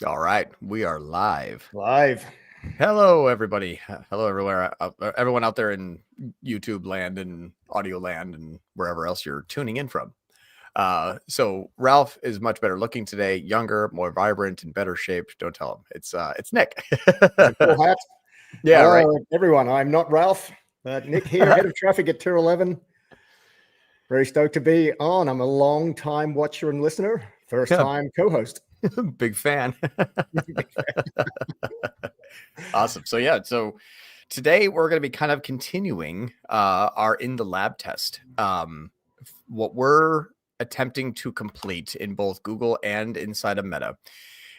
All right, we are live. Live. Hello, everybody. Hello, everywhere. Everyone out there in YouTube land and audio land and wherever else you're tuning in from. So Ralph is much better looking today, younger, more vibrant, in better shape. Don't tell him. It's Nick. It's a cool hat. Yeah, Hello, right. everyone. I'm not Ralph. Nick here, head of traffic at Tier 11. Very stoked to be on. I'm a long time watcher and listener, first time co-host. Big fan. Awesome. So today we're going to be kind of continuing our in the lab test. What we're attempting to complete in both Google and inside of Meta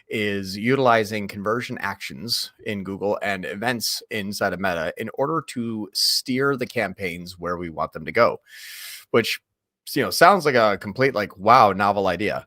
is utilizing conversion actions in Google and events inside of Meta in order to steer the campaigns where we want them to go, which sounds like a complete wow novel idea.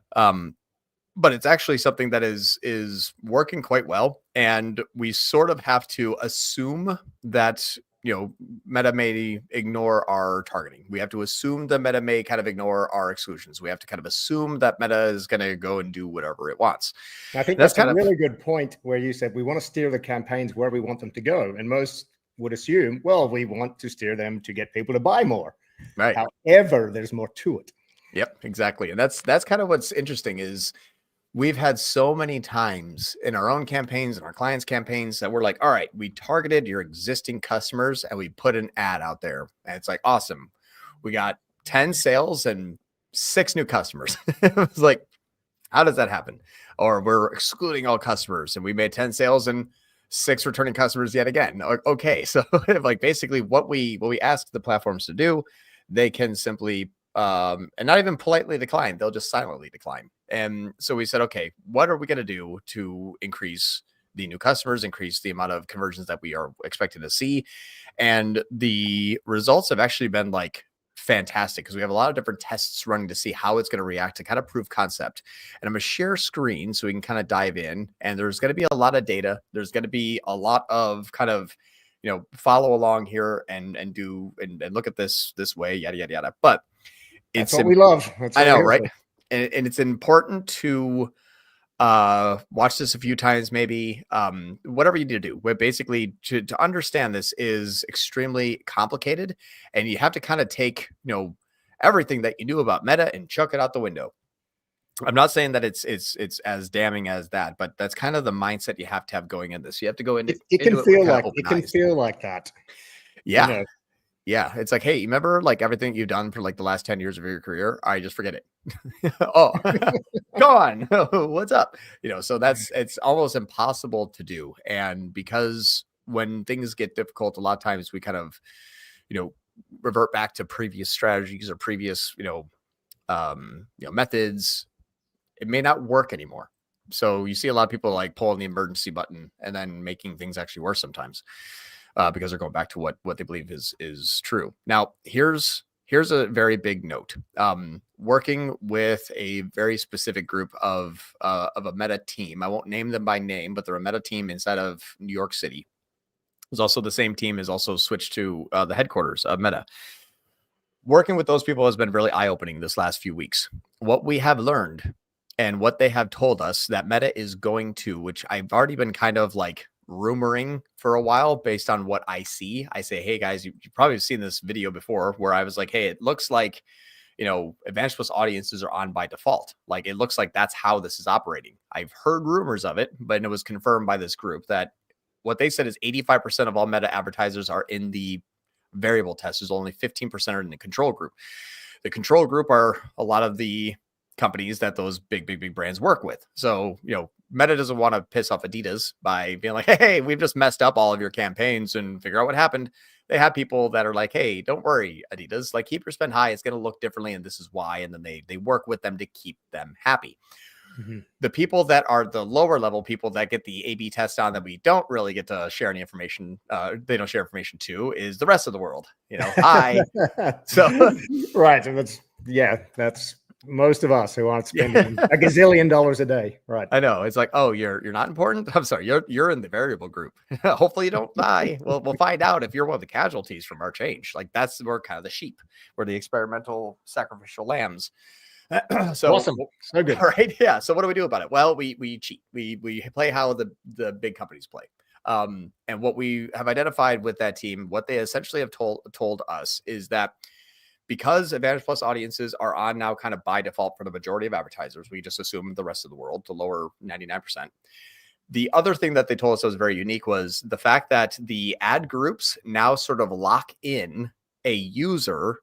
But it's actually something that is working quite well, and we sort of have to assume that Meta may ignore our targeting. We have to assume that Meta may kind of ignore our exclusions. We have to kind of assume that Meta is going to go and do whatever it wants. I think that's kind of a really good point where you said we want to steer the campaigns where we want them to go, and most would assume, well, we want to steer them to get people to buy more. Right. However, there's more to it. Yep, exactly. And that's kind of what's interesting is we've had so many times in our own campaigns and our clients' campaigns that we're like, all right, we targeted your existing customers and we put an ad out there. And it's like, awesome. We got 10 sales and 6 new customers. It was like, how does that happen? Or we're excluding all customers and we made 10 sales and 6 returning customers yet again. Okay. So like basically what we ask the platforms to do, they can simply and not even politely decline. They'll just silently decline. And so we said, okay, what are we going to do to increase the new customers, increase the amount of conversions that we are expecting to see? And the results have actually been like fantastic because we have a lot of different tests running to see how it's going to react to kind of prove concept. And I'm going to share screen so we can kind of dive in. And there's going to be a lot of data. There's going to be a lot of kind of, follow along here and look at this way, yada, yada, yada. But that's what we love. I know, right? And it's important to watch this a few times, maybe whatever you need to do. But basically, to understand this is extremely complicated, and you have to kind of take everything that you knew about Meta and chuck it out the window. I'm not saying that it's as damning as that, but that's kind of the mindset you have to have going in this. You have to go into it can feel like that. Yeah. Yeah, it's like, hey, remember like everything you've done for like the last 10 years of your career? I just forget it. Oh, go on. What's up? So it's almost impossible to do. And because when things get difficult, a lot of times we kind of, revert back to previous strategies or previous, methods. It may not work anymore. So you see a lot of people like pulling the emergency button and then making things actually worse sometimes. Because they're going back to what they believe is true. Now, here's a very big note. Working with a very specific group of a Meta team. I won't name them by name, but they're a Meta team inside of New York City. It's also the same team is also switched to the headquarters of Meta. Working with those people has been really eye-opening this last few weeks. What we have learned and what they have told us that Meta is going to, which I've already been kind of like rumoring for a while based on what I see. I say, hey guys, you probably have seen this video before where I was like, hey, it looks like, Advantage Plus audiences are on by default. Like it looks like that's how this is operating. I've heard rumors of it, but it was confirmed by this group that what they said is 85% of all Meta advertisers are in the variable test. There's only 15% are in the control group. The control group are a lot of the companies that those big brands work with. So, Meta doesn't want to piss off Adidas by being like, hey, we've just messed up all of your campaigns and figure out what happened. They have people that are like, hey, don't worry, Adidas, like keep your spend high. It's going to look differently. And this is why. And then they work with them to keep them happy. Mm-hmm. The people that are the lower level people that get the A/B test on that we don't really get to share any information, they don't share information to, is the rest of the world. So right. And that's most of us who aren't spending a gazillion dollars a day. Right. I know. It's like, oh, you're not important. I'm sorry. You're in the variable group. Hopefully you don't die. We'll find out if you're one of the casualties from our change. Like we're kind of the sheep. We're the experimental sacrificial lambs. So awesome. So good. right. Yeah. So what do we do about it? Well, we cheat. We play how the big companies play. And what we have identified with that team, what they essentially have told us is that because Advantage Plus audiences are on now kind of by default for the majority of advertisers, we just assume the rest of the world, the lower 99%. The other thing that they told us that was very unique was the fact that the ad groups now sort of lock in a user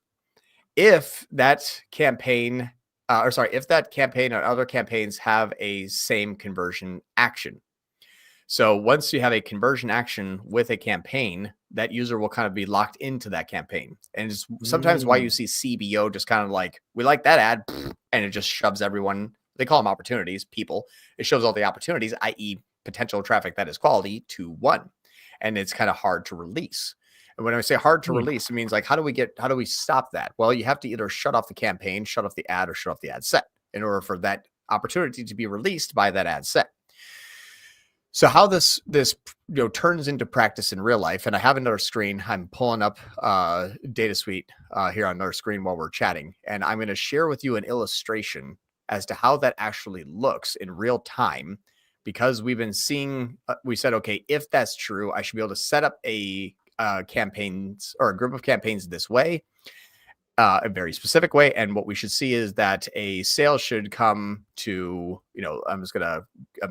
if that campaign, if that campaign or other campaigns have a same conversion action. So once you have a conversion action with a campaign, that user will kind of be locked into that campaign. And it's sometimes why you see CBO just kind of like, we like that ad, and it just shoves everyone. They call them opportunities, people. It shows all the opportunities, i.e. potential traffic that is quality, to one. And it's kind of hard to release. And when I say hard to release, it means like, how do we stop that? Well, you have to either shut off the campaign, shut off the ad, or shut off the ad set in order for that opportunity to be released by that ad set. So how this turns into practice in real life, and I have another screen. I'm pulling up Data Suite here on another screen while we're chatting, and I'm going to share with you an illustration as to how that actually looks in real time. Because we've been seeing, we said, okay, if that's true, I should be able to set up a campaigns or a group of campaigns this way, a very specific way. And what we should see is that a sale should come to, I'm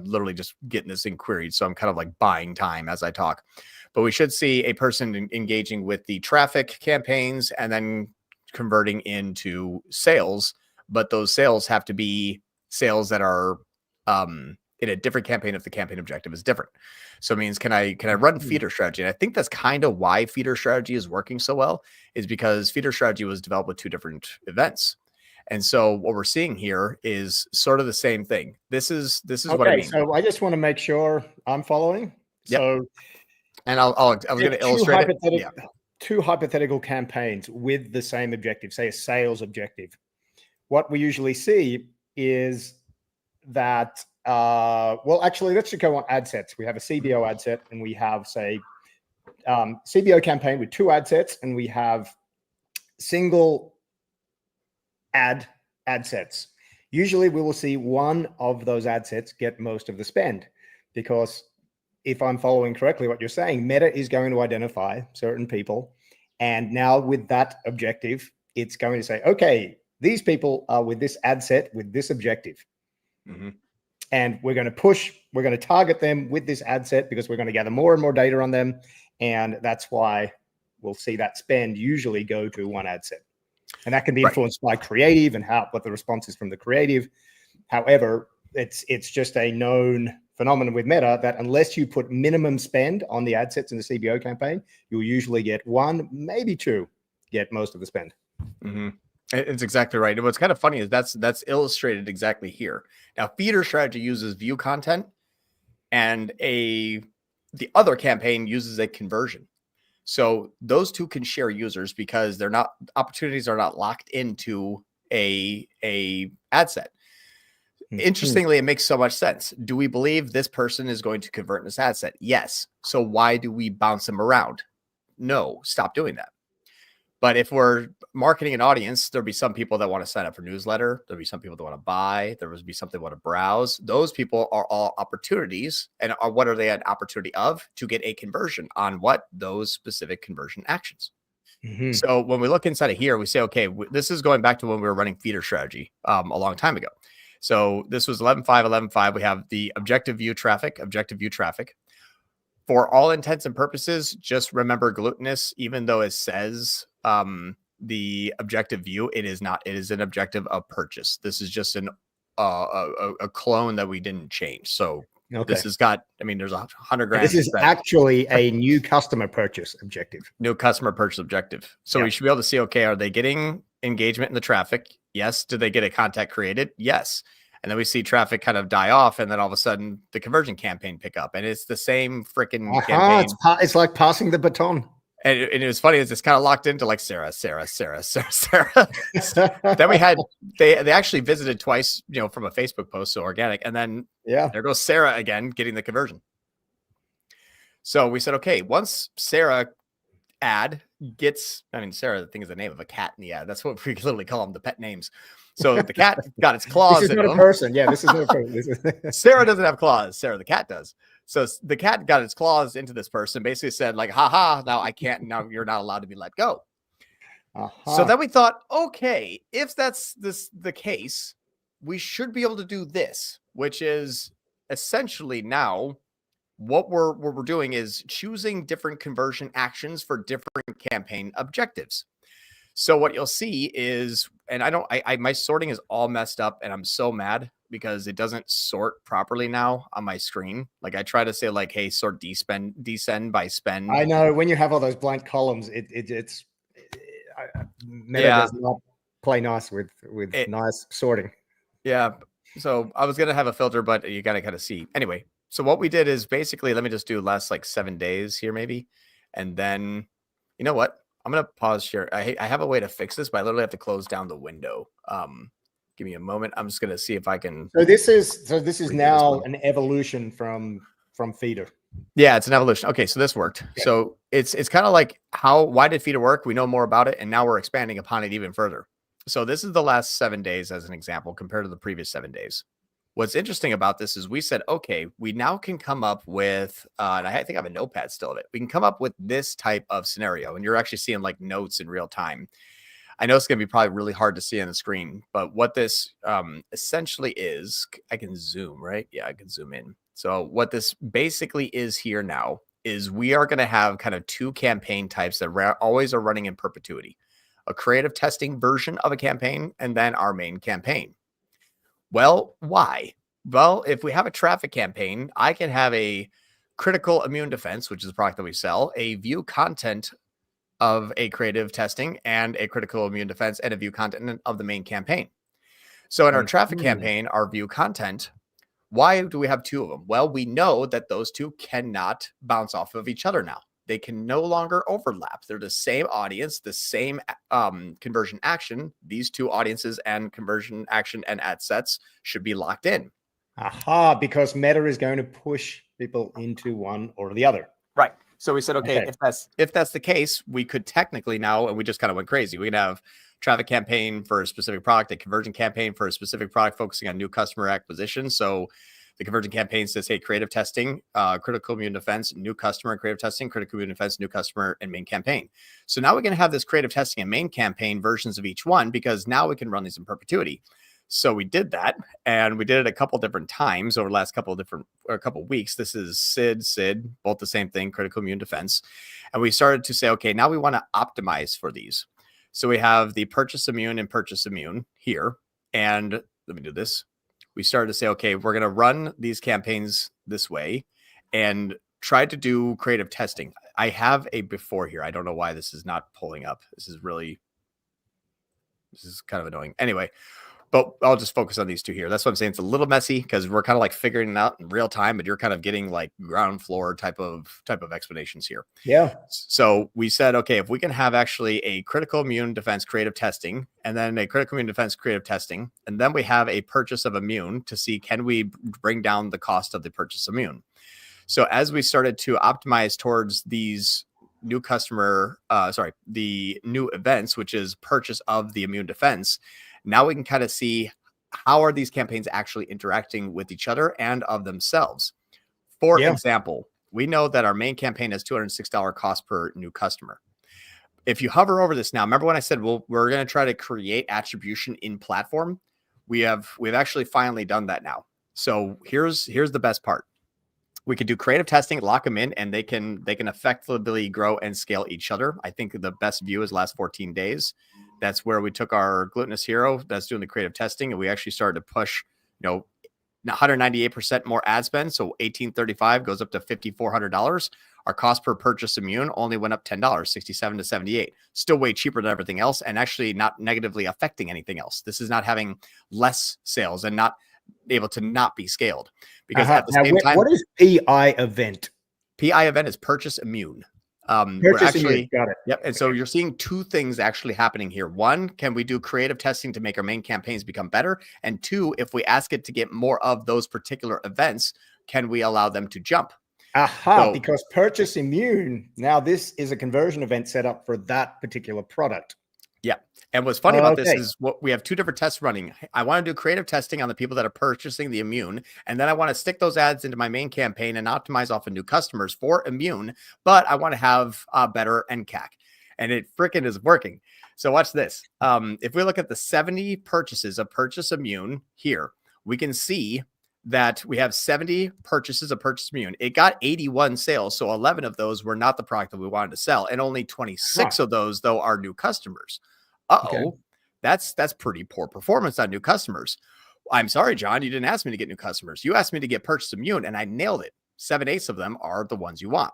literally just getting this thing queried. So I'm kind of like buying time as I talk, but we should see a person engaging with the traffic campaigns and then converting into sales. But those sales have to be sales that are, in a different campaign if the campaign objective is different. So it means, can I run feeder strategy? And I think that's kind of why feeder strategy is working so well, is because feeder strategy was developed with two different events. And so what we're seeing here is sort of the same thing. This is okay, what I mean. So I just want to make sure I'm following. Yep. So, and I was going to illustrate it. Yeah. Two hypothetical campaigns with the same objective, say a sales objective. What we usually see is that actually, let's just go on ad sets. We have a CBO ad set, and we have, say, CBO campaign with two ad sets, and we have single ad sets. Usually, we will see one of those ad sets get most of the spend, because if I'm following correctly what you're saying, Meta is going to identify certain people, and now with that objective, it's going to say, okay, these people are with this ad set with this objective. Mm-hmm. And we're going to target them with this ad set because we're going to gather more and more data on them. And that's why we'll see that spend usually go to one ad set. And that can be influenced by creative and what the response is from the creative. However, it's just a known phenomenon with Meta that unless you put minimum spend on the ad sets in the CBO campaign, you'll usually get one, maybe two, get most of the spend. Mm-hmm. It's exactly right. And what's kind of funny is that's illustrated exactly here. Now, feeder strategy uses view content, and the other campaign uses a conversion. So those two can share users because opportunities are not locked into a ad set. Interestingly, it makes so much sense. Do we believe this person is going to convert in this ad set? Yes. So why do we bounce them around? No, stop doing that. But if we're marketing an audience, there'll be some people that want to sign up for newsletter. There'll be some people that want to buy. There will be some that want to browse. Those people are all opportunities. And what are they an opportunity of? To get a conversion on what? Those specific conversion actions. Mm-hmm. So when we look inside of here, we say, okay, this is going back to when we were running feeder strategy a long time ago. So this was 11.5. We have the objective view traffic. For all intents and purposes, just remember glutinous, even though it says the objective view, it is not. It is an objective of purchase. This is just a clone that we didn't change. So this has got, there's 100 grand. This is actually a new customer purchase objective. New customer purchase objective. So we should be able to see, okay, are they getting engagement in the traffic? Yes. Did they get a contact created? Yes. And then we see traffic kind of die off, and then all of a sudden the conversion campaign pick up, and it's the same freaking campaign. It's like passing the baton. And it was funny, it's kind of locked into like Sarah. Then we had, they actually visited twice, from a Facebook post, so organic. And then there goes Sarah again, getting the conversion. So we said, okay, once Sarah ad gets, I mean, Sarah, I think is the name of a cat in the ad. That's what we literally call them, the pet names. So the cat got its claws. This is in not them. a person. Yeah, this is not a person. This is Sarah doesn't have claws. Sarah, the cat, does. So the cat got its claws into this person, basically said like, haha, now I can't, now you're not allowed to be let go. So then we thought, okay, if that's the case, we should be able to do this, which is essentially now what we're doing is choosing different conversion actions for different campaign objectives. So what you'll see is, and my sorting is all messed up, and I'm so mad because it doesn't sort properly now on my screen. Like I try to say like, hey, sort descend by spend. I know when you have all those blank columns, it's Meta does not play nice with nice sorting. Yeah. So I was going to have a filter, but you got to kind of see. Anyway, so what we did is basically, let me just do last like 7 days here maybe. And then, you know what? I'm going to pause here. I have a way to fix this, but I literally have to close down the window. Give me a moment. I'm just going to see if I can. So this is now an evolution from feeder. Yeah, it's an evolution. Okay, so this worked. Yeah. So it's kind of like why did feeder work? We know more about it, and now we're expanding upon it even further. So this is the last 7 days as an example compared to the previous 7 days. What's interesting about this is we said, okay, we now can come up with, and I think I have a notepad still of it. We can come up with this type of scenario, and you're actually seeing like notes in real time. I know it's going to be probably really hard to see on the screen, but what this essentially is, I can zoom, right? Yeah, I can zoom in. So what this basically is here now is we are going to have kind of 2 campaign types that always are running in perpetuity. A creative testing version of a campaign and then our main campaign. Well, why? Well, if we have a traffic campaign, I can have a critical immune defense, which is a product that we sell, a view content of a creative testing and a critical immune defense and a view content of the main campaign. So in our traffic campaign, our view content, why do we have 2 of them? Well, we know that those 2 cannot bounce off of each other now. They can no longer overlap. They're the same audience, the same conversion action. These 2 audiences and conversion action and ad sets should be locked in. Aha, because Meta is going to push people into one or the other. Right. So we said, okay, if that's the case, we could technically now, and we just kind of went crazy. We can have traffic campaign for a specific product, a conversion campaign for a specific product focusing on new customer acquisition. So the conversion campaign says, hey, creative testing, critical immune defense, new customer, creative testing, critical immune defense, new customer, and main campaign. So now we're going to have this creative testing and main campaign versions of each one, because now we can run these in perpetuity. So we did that, and we did it a couple different times over the last couple of weeks. This is SID, both the same thing, critical immune defense. And we started to say, okay, now we want to optimize for these. So we have the purchase immune and purchase immune here. And let me do this. We started to say, okay, we're going to run these campaigns this way and try to do creative testing. I have a before here. I don't know why this is not pulling up. This is kind of annoying. Anyway, but I'll just focus on these 2 here. That's what I'm saying. It's a little messy because we're kind of like figuring it out in real time, but you're kind of getting like ground floor type of explanations here. Yeah. So we said, okay, if we can have actually a critical immune defense creative testing, and then a critical immune defense creative testing, and then we have a purchase of immune to see, can we bring down the cost of the purchase immune? So as we started to optimize towards these new customer, the new events, which is purchase of the immune defense, now we can kind of see how are these campaigns actually interacting with each other and of themselves. For example, we know that our main campaign has $206 cost per new customer. If you hover over this now, remember when I said, well, we're going to try to create attribution in platform? We've actually finally done that now. So here's the best part. We could do creative testing, lock them in, and they can effectively grow and scale each other. I think the best view is last 14 days. That's where we took our glutinous hero that's doing the creative testing, and we actually started to push, 198% more ad spend. So $1,835 goes up to $5,400. Our cost per purchase immune only went up $10, $67 to $78. Still way cheaper than everything else, and actually not negatively affecting anything else. This is not having less sales and not able to not be scaled, because at the same time, what is PI event? PI event is purchase immune. Purchase immune. Got it. Yep. And so you're seeing 2 things actually happening here. 1, can we do creative testing to make our main campaigns become better? And 2, if we ask it to get more of those particular events, can we allow them to jump? Aha, So because purchase immune. Now this is a conversion event set up for that particular product. yeah. And what's funny about this Okay. is what we have two different tests running. I want to do creative testing on the people that are purchasing the immune. And then I want to stick those ads into my main campaign and optimize off of new customers for immune. But I want to have a better NCAC. And it freaking is working. So watch this. If we look at the 70 purchases of purchase immune here, we can see that we have 70 purchases of purchase immune. It got 81 sales. So 11 of those were not the product that we wanted to sell. And only 26 of those, though, are new customers. Okay. That's pretty poor performance on new customers. I'm sorry, John, you didn't ask me to get new customers. You asked me to get purchase immune, and I nailed it. 7/8 of them are the ones you want.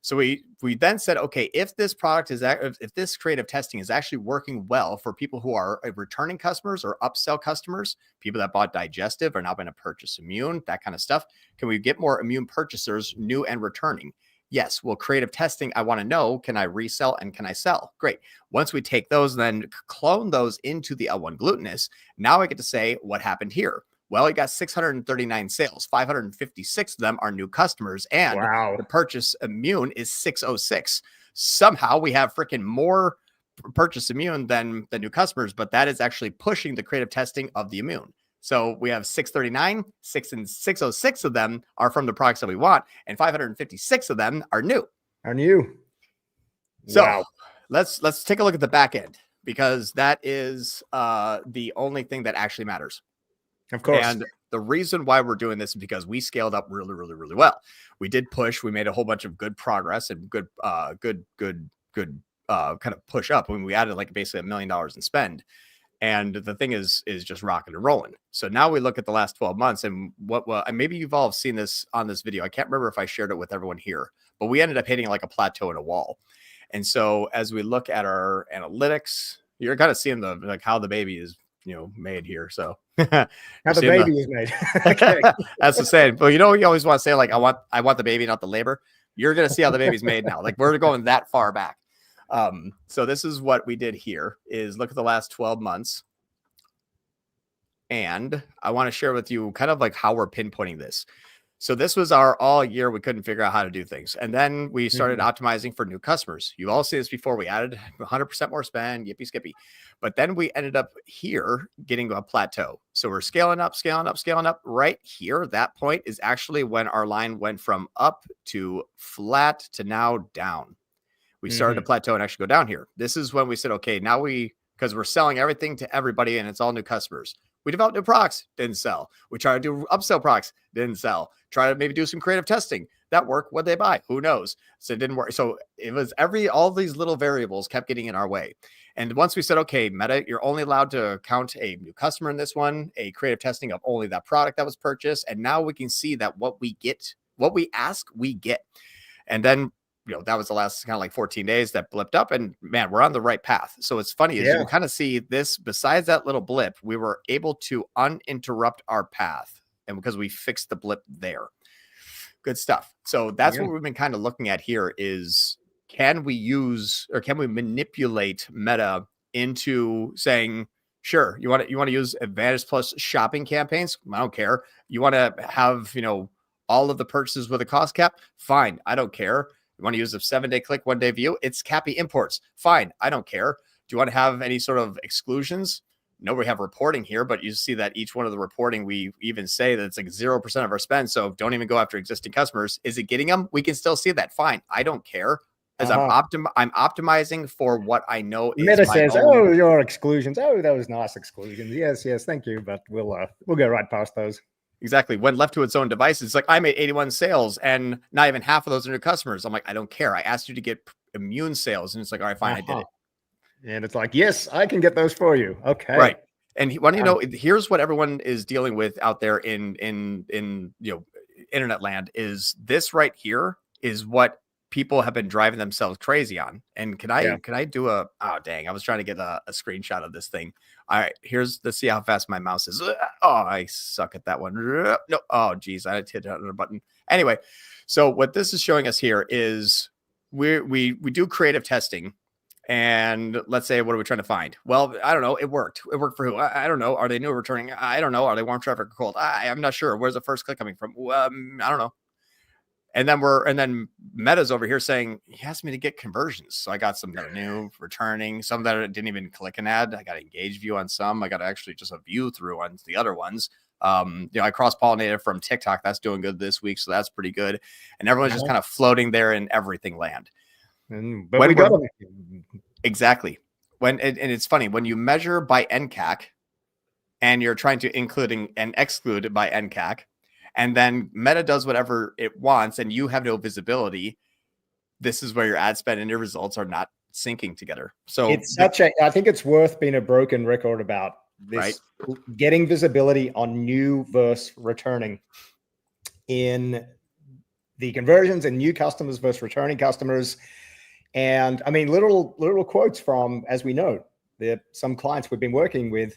So we then said, okay, if this product is, if this creative testing is actually working well for people who are returning customers or upsell customers, people that bought digestive are now going to purchase immune, that kind of stuff. Can we get more immune purchasers, new and returning? Yes. Well, creative testing, I want to know, can I resell and can I sell? Great. Once we take those, then clone those into the L1 glutinous, now I get to say what happened here. Well, you got 639 sales, 556 of them are new customers, and the purchase immune is 606. Somehow we have freaking more purchase immune than the new customers, but that is actually pushing the creative testing of the immune. So we have 639, 606 of them are from the products that we want, and 556 of them are new. So let's take a look at the back end, because that is the only thing that actually matters. Of course. And the reason why we're doing this is because we scaled up really, really, really well. We did push. We made a whole bunch of good progress and good kind of push up when we added like basically $1 million in spend. And the thing is just rocking and rolling. So now we look at the last 12 months and and maybe you've all seen this on this video. I can't remember if I shared it with everyone here, but we ended up hitting like a plateau in a wall. And so as we look at our analytics, you're kind of seeing how the baby is, made here. So how the baby is made. Okay. That's the saying. But you always want to say like, I want the baby, not the labor. You're going to see how the baby's made now. Like we're going that far back. So this is what we did here is look at the last 12 months. And I want to share with you kind of like how we're pinpointing this. So this was our all year. We couldn't figure out how to do things. And then we started optimizing for new customers. You all see this before. We added 100% more spend, yippee skippy. But then we ended up here getting a plateau. So we're scaling up. Right here. That point is actually when our line went from up to flat to now down. We started to plateau and actually go down here. This is when we said, okay, now because we're selling everything to everybody and it's all new customers. We developed new products, didn't sell. We tried to do upsell products, didn't sell. Try to maybe do some creative testing. That worked. What'd they buy? Who knows? So it didn't work. So it was all these little variables kept getting in our way. And once we said, okay, Meta, you're only allowed to count a new customer in this one, a creative testing of only that product that was purchased. And now we can see that what we ask, we get. And then that was the last kind of like 14 days that blipped up, and man, we're on the right path. So it's funny is you can kind of see this, besides that little blip, we were able to uninterrupt our path, and because we fixed the blip there. Good stuff. So that's what we've been kind of looking at here is, can we manipulate Meta into saying, sure, you want to use Advantage Plus shopping campaigns? I don't care. You want to have, all of the purchases with a cost cap? Fine. I don't care. You want to use a 7-day click, 1-day view? It's Cappy imports. Fine. I don't care. Do you want to have any sort of exclusions? No, we have reporting here, but you see that each one of the reporting, we even say that it's like 0% of our spend. So don't even go after existing customers. Is it getting them? We can still see that. Fine. I don't care. As I'm optimizing for what I know is Meta says, oh, your exclusions. Oh, that was nice exclusions. Yes, thank you. But we'll go right past those. Exactly. When left to its own devices, it's like I made 81 sales and not even half of those are new customers. I'm like, I don't care. I asked you to get immune sales. And it's like, all right, fine, I did it. And it's like, yes, I can get those for you. Okay. Right. And here's what everyone is dealing with out there in internet land is this right here is what people have been driving themselves crazy on. And can I do oh dang, I was trying to get a screenshot of this thing. All right, let's see how fast my mouse is. Oh, I suck at that one. No, oh geez, I hit another button. Anyway, so what this is showing us here is we do creative testing. And let's say, what are we trying to find? Well, I don't know. It worked. It worked for who? I don't know. Are they new or returning? I don't know. Are they warm traffic or cold? I'm not sure. Where's the first click coming from? I don't know. And then Meta's over here saying he asked me to get conversions. So I got some that are new, returning, some that didn't even click an ad. I got engaged view on some. I got actually just a view through on the other ones. I cross-pollinated from TikTok. That's doing good this week. So that's pretty good. And everyone's just kind of floating there in everything land. But we got them. Exactly. And it's funny when you measure by ENCAC and you're trying to include and exclude by ENCAC, and then Meta does whatever it wants and you have no visibility. This is where your ad spend and your results are not syncing together. So I think it's worth being a broken record about this, right? Getting visibility on new versus returning in the conversions and new customers versus returning customers. And I mean, literal quotes from, as we know, some clients we've been working with,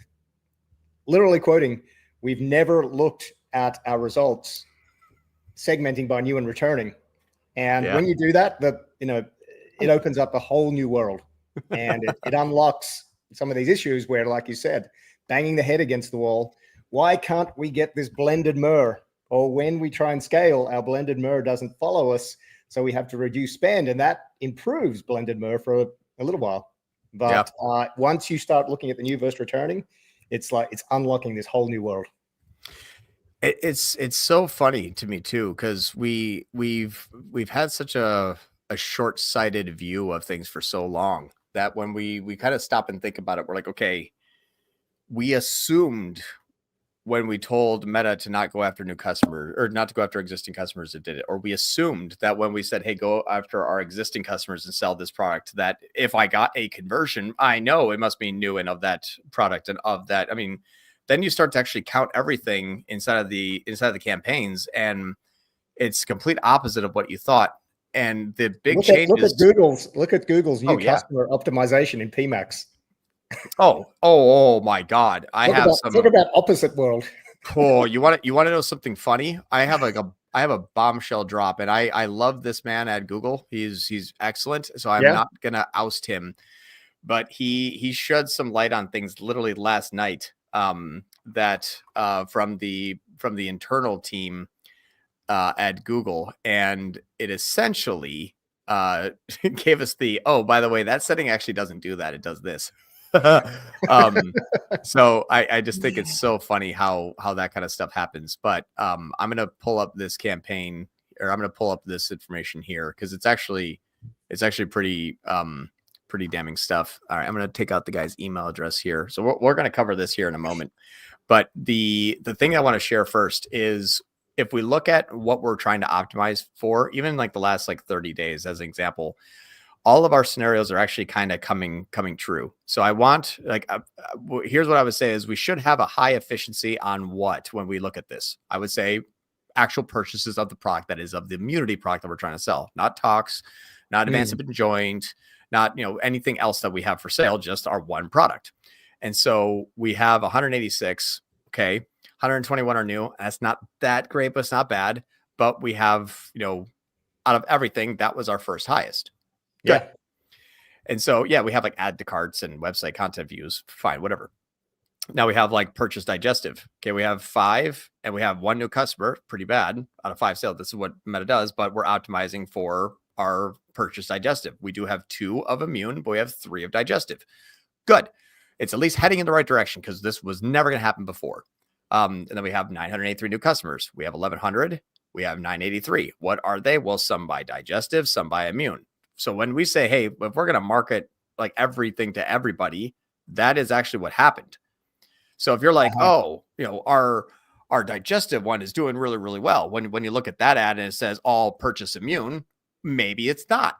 literally quoting, "We've never looked at our results segmenting by new and returning." And when you do that, it opens up a whole new world, and it unlocks some of these issues where, like you said, banging the head against the wall. Why can't we get this blended MER? Or when we try and scale, our blended MER doesn't follow us, so we have to reduce spend, and that improves blended MER for a little while. But once you start looking at the new versus returning, it's unlocking this whole new world. It's so funny to me too, because we've had such a short-sighted view of things for so long that when we kind of stop and think about it, we're like, okay, we assumed when we told Meta to not go after new customers or not to go after existing customers, it did it. Or we assumed that when we said, hey, go after our existing customers and sell this product, that if I got a conversion, I know it must be new and of that product and of that. I mean, then you start to actually count everything inside of the campaigns, and it's complete opposite of what you thought. And the big change look at Google's new customer optimization in PMax. Oh my God! Talk about opposite world. Oh, you want to know something funny? I have a bombshell drop, and I love this man at Google. He's excellent. So I'm not gonna oust him, but he shed some light on things literally last night. That from the internal team at Google, and it essentially gave us by the way, that setting actually doesn't do that, it does this. So I just think it's so funny how that kind of stuff happens. But I'm gonna pull up this campaign, or I'm gonna pull up this information here, because it's actually pretty damning stuff. All right, I'm going to take out the guy's email address here. So we're going to cover this here in a moment. But the thing I want to share first is, if we look at what we're trying to optimize for, even like the last 30 days as an example, all of our scenarios are actually kind of coming true. So I want here's what I would say is we should have a high efficiency on when we look at this. I would say actual purchases of the product, that is of the immunity product that we're trying to sell, not talks, not advanced and joint, not anything else that we have for sale, just our one product. And so we have 186. Okay, 121 are new. That's not that great, but it's not bad. But we have out of everything, that was our first highest. Good. Yeah. And so we have add to carts and website content views. Fine, whatever. Now we have purchase digestive. Okay, we have 5 and we have 1 new customer. Pretty bad out of 5 sales. This is what Meta does, but we're optimizing for our purchase digestive. We do have 2 of immune, but we have 3 of digestive. Good. It's at least heading in the right direction, because this was never going to happen before. And then we have 983 new customers. We have 1,100. We have 983. What are they? Well, some by digestive, some by immune. So when we say, hey, if we're going to market everything to everybody, that is actually what happened. So if you're our digestive one is doing really, really well. When you look at that ad and it says all purchase immune, maybe it's not.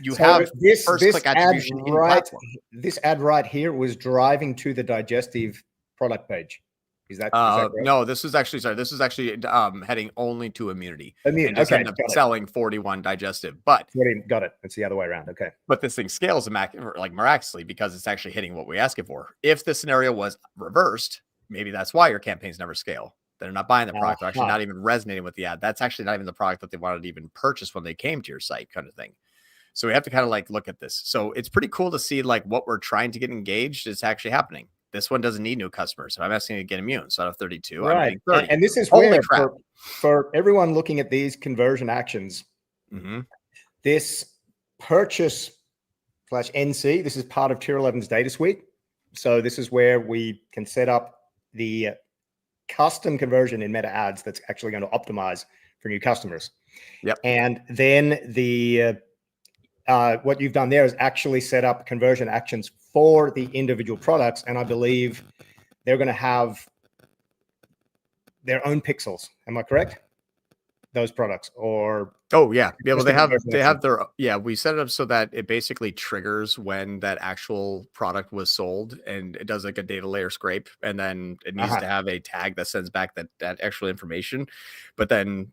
You have this click attribution in platform. This ad right here was driving to the digestive product page. Is that correct? No, this is actually heading only to immunity. And just end up selling 41 digestive. But got it. It's the other way around. Okay. But this thing scales miraculously, because it's actually hitting what we ask it for. If the scenario was reversed, maybe that's why your campaigns never scale. They're not buying the product. They're actually not even resonating with the ad. That's actually not even the product that they wanted to even purchase when they came to your site, kind of thing. So we have to kind of look at this. So it's pretty cool to see what we're trying to get engaged is actually happening. This one doesn't need new customers. So I'm asking to get immune. So out of 32, I'm Right. getting 30. And this is Holy where crap. for everyone looking at these conversion actions, this purchase/NC, this is part of Tier 11's data suite. So this is where we can set up the custom conversion in meta ads that's actually going to optimize for new customers. Yep. And then the what you've done there is actually set up conversion actions for the individual products. And I believe they're going to have their own pixels. Am I correct? Those products, or oh yeah, well they have their we set it up so that it basically triggers when that actual product was sold, and it does like a data layer scrape, and then it needs to have a tag that sends back that actual information. But then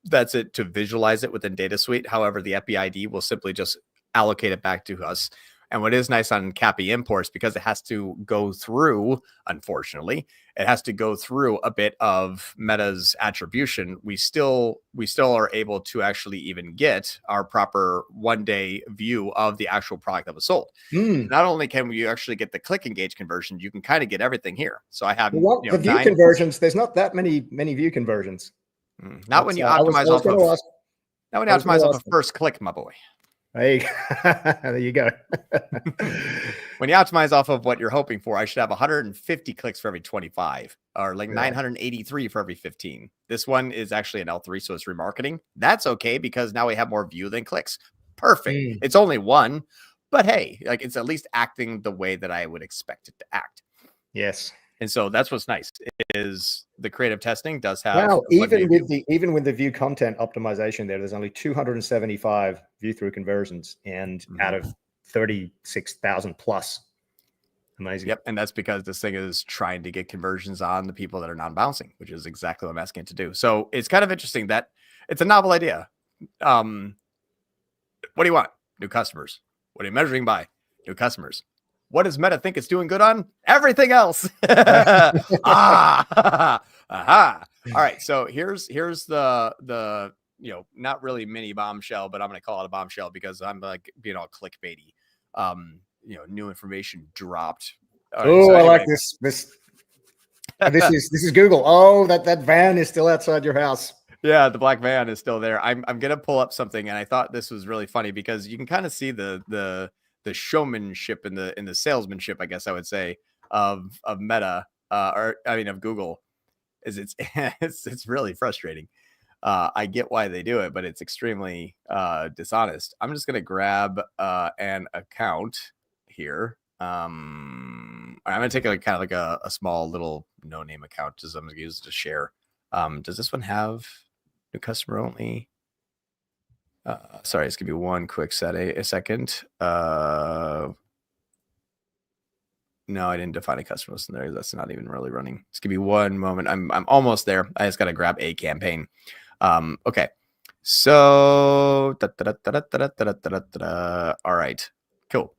that's it to visualize it within Data Suite. However, the EPID will simply just allocate it back to us. And what is nice on CAPI imports, because it has to go through, unfortunately, it has to go through a bit of Meta's attribution. We still are able to actually even get our proper one-day view of the actual product that was sold. Not only can we actually get the click engage conversion, you can kind of get everything here. So I have the view conversions. There's not that many view conversions. Not when you optimize off of first click, my boy. There you go. When you optimize off of what you're hoping for, I should have 150 clicks for every 25, or like 983 for every 15. This one is actually an L3, so it's remarketing. That's okay, because now we have more view than clicks. Perfect. It's only one, but hey, like it's at least acting the way that I would expect it to act. Yes. And so that's what's nice is the creative testing does have even with the view content optimization there's only 275 view through conversions, and out of 36,000 plus. Amazing. Yep. And that's because this thing is trying to get conversions on the people that are non-bouncing, which is exactly what I'm asking it to do. So it's kind of interesting that it's a novel idea. What do you want? New customers. What are you measuring by? New customers. What does Meta think it's doing good on? Everything else. All right. So here's the not really mini bombshell, but I'm going to call it a bombshell because I'm like being all clickbaity. New information dropped. Right, so anyway. I like this. This is Google. Oh, that van is still outside your house. Yeah, the black van is still there. I'm gonna pull up something, and I thought this was really funny because you can kind of see the showmanship and the salesmanship, I guess I would say, of Meta, of Google. It's really frustrating. I get why they do it, but it's extremely dishonest. I'm just gonna grab an account here. I'm gonna take kind of like a small little no-name account, just I'm gonna use it to share. Does this one have new customer only? Sorry, it's gonna be one quick a second. No, I didn't define a customer list in there. That's not even really running. It's gonna be one moment. I'm almost there. I just gotta grab a campaign. Okay. So all right, cool.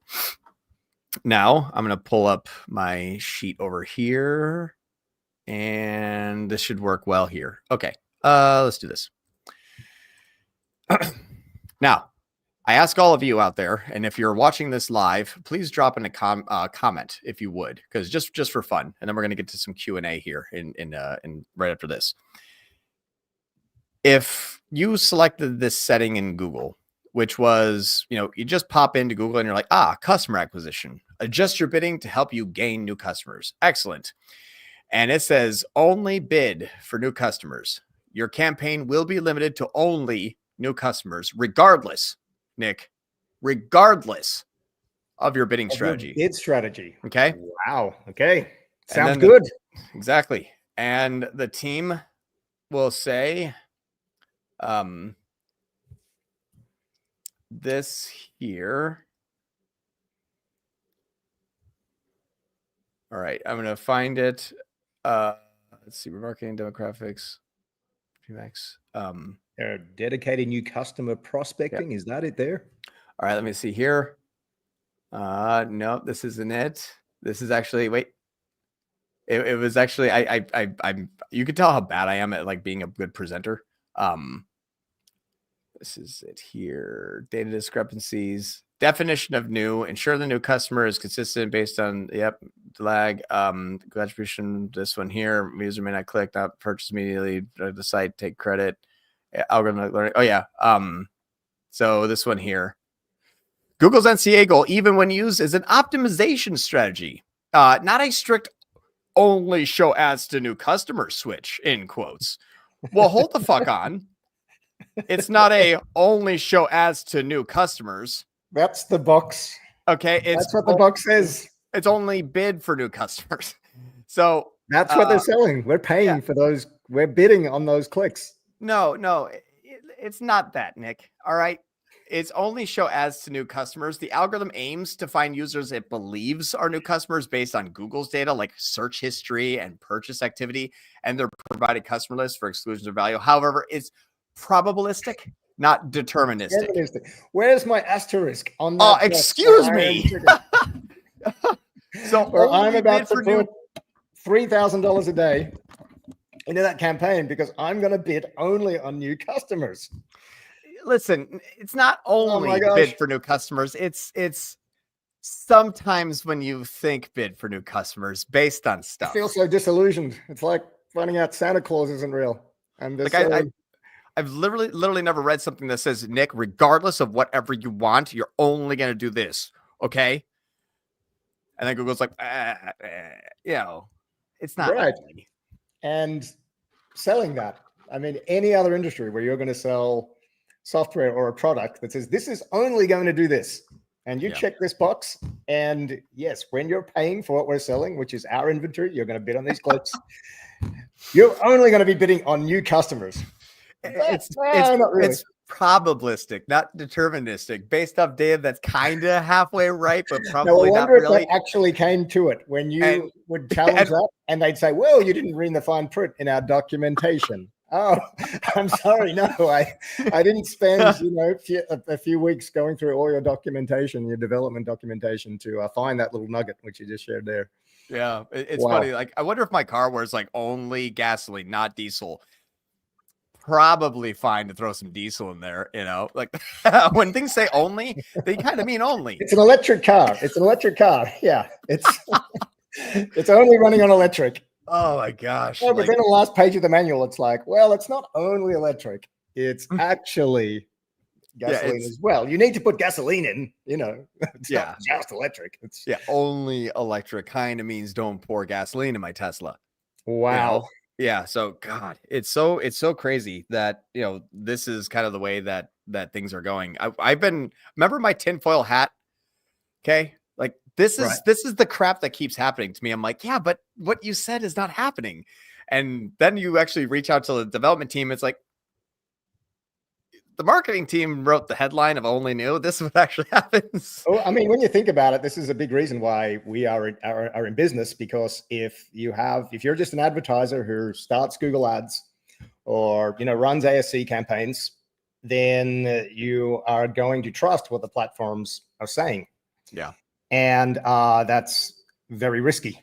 Now I'm gonna pull up my sheet over here, and this should work well here. Okay, let's do this. Now, I ask all of you out there, and if you're watching this live, please drop in a comment if you would, because just for fun, and then we're going to get to some Q&A here in right after this. If you selected this setting in Google, which was, you just pop into Google and you're like, customer acquisition, adjust your bidding to help you gain new customers. Excellent. And it says only bid for new customers. Your campaign will be limited to only new customers, regardless of your bidding strategy. Bid strategy. Okay. Wow. Okay. Sounds good. Exactly. And the team will say, this here. All right. I'm going to find it. Let's see. Remarketing demographics. PMAX. They're dedicated new customer prospecting. Yep. Is that it there? All right, let me see here. No, this isn't it. This is actually, wait. It was actually, I'm you can tell how bad I am at like being a good presenter. This is it here. Data discrepancies. Definition of new. Ensure the new customer is consistent based on lag. Attribution. This one here. User may not click, not purchase immediately. The site take credit. Algorithm learning. Oh yeah. So this one here. Google's NCA goal, even when used as an optimization strategy, not a strict only show ads to new customers switch in quotes. Well, hold the fuck on. It's not a only show ads to new customers. That's the box. Okay. That's what the box says. It's only bid for new customers. So that's what they're selling. We're paying for those. We're bidding on those clicks. No, it's not that, Nick. All right. It's only show ads to new customers. The algorithm aims to find users it believes are new customers based on Google's data, like search history and purchase activity, and their provided customer list for exclusions of value. However, it's probabilistic, not deterministic. Where's my asterisk on that? Oh, excuse me. So I'm about to put $3,000 a day into that campaign because I'm going to bid only on new customers. Listen, it's not only bid for new customers. It's sometimes when you think bid for new customers based on stuff. I feel so disillusioned. It's like finding out Santa Claus isn't real. I've literally never read something that says, Nick, regardless of whatever you want, you're only going to do this. Okay. And then Google's like, it's not right. And selling that. I mean, any other industry where you're going to sell software or a product that says this is only going to do this, and you check this box, and yes, when you're paying for what we're selling, which is our inventory, you're going to bid on these clicks. You're only going to be bidding on new customers. It's probabilistic, not deterministic, based off data that's kind of halfway right, but probably not really. If that actually came to it when you would challenge that, and they'd say, "Well, you didn't read the fine print in our documentation." Oh, I'm sorry. No, I didn't spend a few weeks going through all your documentation, your development documentation to find that little nugget which you just shared there. Yeah, it's funny. Like, I wonder if my car was like only gasoline, not diesel. Probably fine to throw some diesel in there. Like when things say only, they kind of mean only. It's an electric car. Yeah, it's only running on electric. Oh my gosh. Yeah, but then on the last page of the manual, it's like, well, it's not only electric. It's actually gasoline as well. You need to put gasoline in, it's not just electric. It's only electric kind of means don't pour gasoline in my Tesla. Wow. Yeah. So God, it's so crazy that, this is kind of the way that things are going. Remember my tinfoil hat? Okay. Like this is the crap that keeps happening to me. I'm like, yeah, but what you said is not happening. And then you actually reach out to the development team. It's like the marketing team wrote the headline of only new. This is what actually happens. Oh, I mean, when you think about it, this is a big reason why we are in business, because if you're just an advertiser who starts Google ads or, runs ASC campaigns, then you are going to trust what the platforms are saying. Yeah. And that's very risky.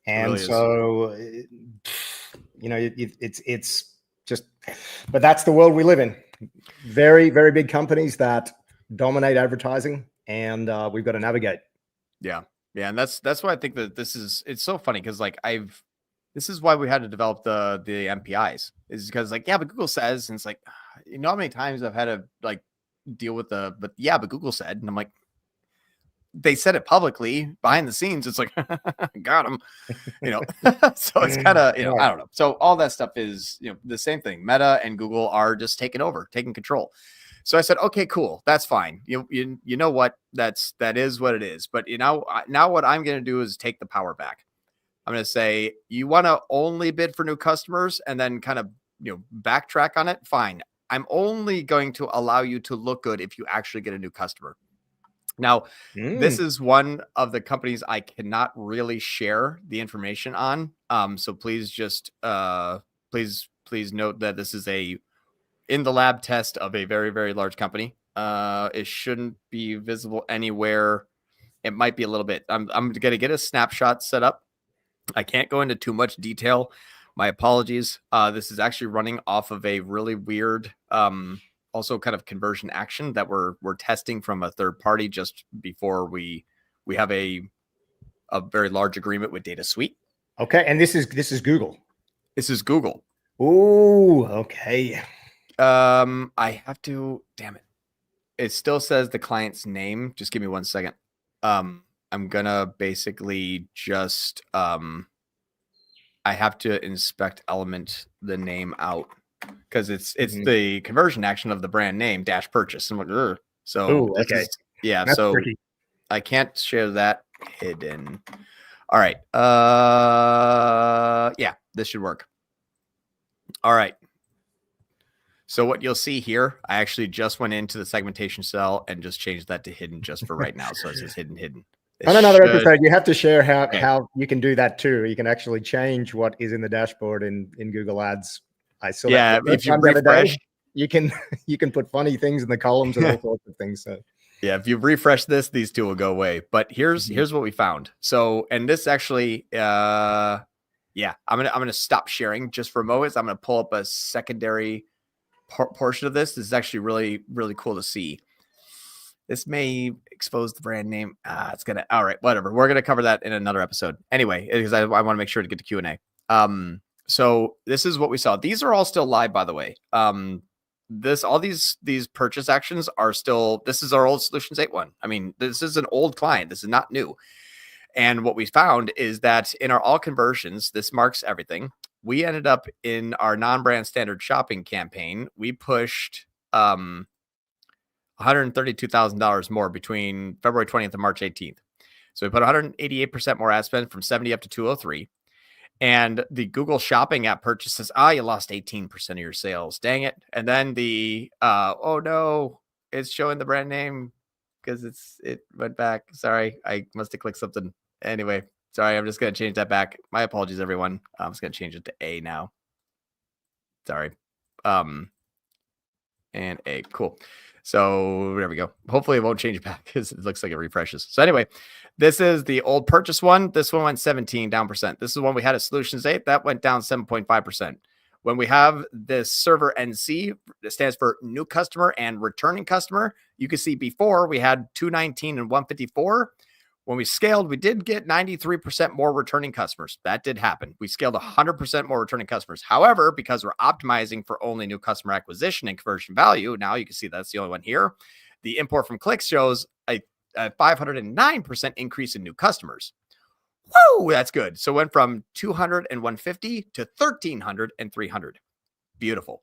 And really it's just, but that's the world we live in. Very, very big companies that dominate advertising, and we've got to navigate. Yeah. And that's why I think that it's so funny. Cause like this is why we had to develop the MPIs, is because like, but Google says, and it's like, how many times I've had to like deal with but Google said, and I'm like, they said it publicly behind the scenes. It's like, got him, so it's kind of, I don't know. So all that stuff is, the same thing. Meta and Google are just taking control. So I said, okay, cool. That's fine. You know what? That is what it is. But now what I'm going to do is take the power back. I'm going to say, you want to only bid for new customers and then kind of, backtrack on it. Fine. I'm only going to allow you to look good if you actually get a new customer. Now, this is one of the companies I cannot really share the information on. So please just please note that this is a in the lab test of a very, very large company. It shouldn't be visible anywhere. It might be a little bit. I'm going to get a snapshot set up. I can't go into too much detail. My apologies. This is actually running off of a really weird also kind of conversion action that we're testing from a third party just before we have a very large agreement with Data Suite. Okay, and this is Google. This is Google. Oh, okay. I have to, damn it. It still says the client's name. Just give me 1 second. I'm gonna basically just I have to inspect element the name out because it's the conversion action of the brand name dash purchase. I'm like, ugh. So okay. Yeah, That's so tricky. I can't share that hidden. All right. Yeah, this should work. All right. So what you'll see here, I actually just went into the segmentation cell and just changed that to hidden just for right now. So it says hidden. On another episode, you have to share how you can do that too. You can actually change what is in the dashboard in Google Ads. I saw that if you refresh, you can put funny things in the columns and all sorts of things. So yeah, if you refresh this, these two will go away. But here's what we found. So, and this actually, yeah, I'm gonna stop sharing just for a moment. I'm gonna pull up a secondary portion of this. This is actually really, really cool to see. This may expose the brand name. It's gonna. All right, whatever. We're gonna cover that in another episode anyway, because I want to make sure to get to Q&A. So this is what we saw. These are all still live, by the way. All these purchase actions are still. This is our old Solutions 8 one. I mean, this is an old client. This is not new. And what we found is that in our all conversions, this marks everything. We ended up in our non-brand standard shopping campaign. We pushed $132,000 more between February 20th and March 18th. So we put 188% more ad spend from 70 up to 203. And the Google Shopping app purchases, you lost 18% of your sales. Dang it. And then the, oh no, it's showing the brand name because it went back. Sorry, I must have clicked something. Anyway, sorry, I'm just going to change that back. My apologies, everyone. I'm just going to change it to A now. Sorry. And A, cool. So there we go. Hopefully it won't change back because it looks like it refreshes. So anyway, this is the old purchase one. This one went 17 down percent. This is one we had at Solutions 8. That went down 7.5%. When we have this server NC, it stands for new customer and returning customer. You can see before we had 219 and 154. When we scaled, we did get 93% more returning customers. That did happen. We scaled 100% more returning customers. However, because we're optimizing for only new customer acquisition and conversion value, now you can see that's the only one here. The import from clicks shows a 509% increase in new customers. Woo, that's good. So it went from 200 and 150 to 1,300 and 300. Beautiful.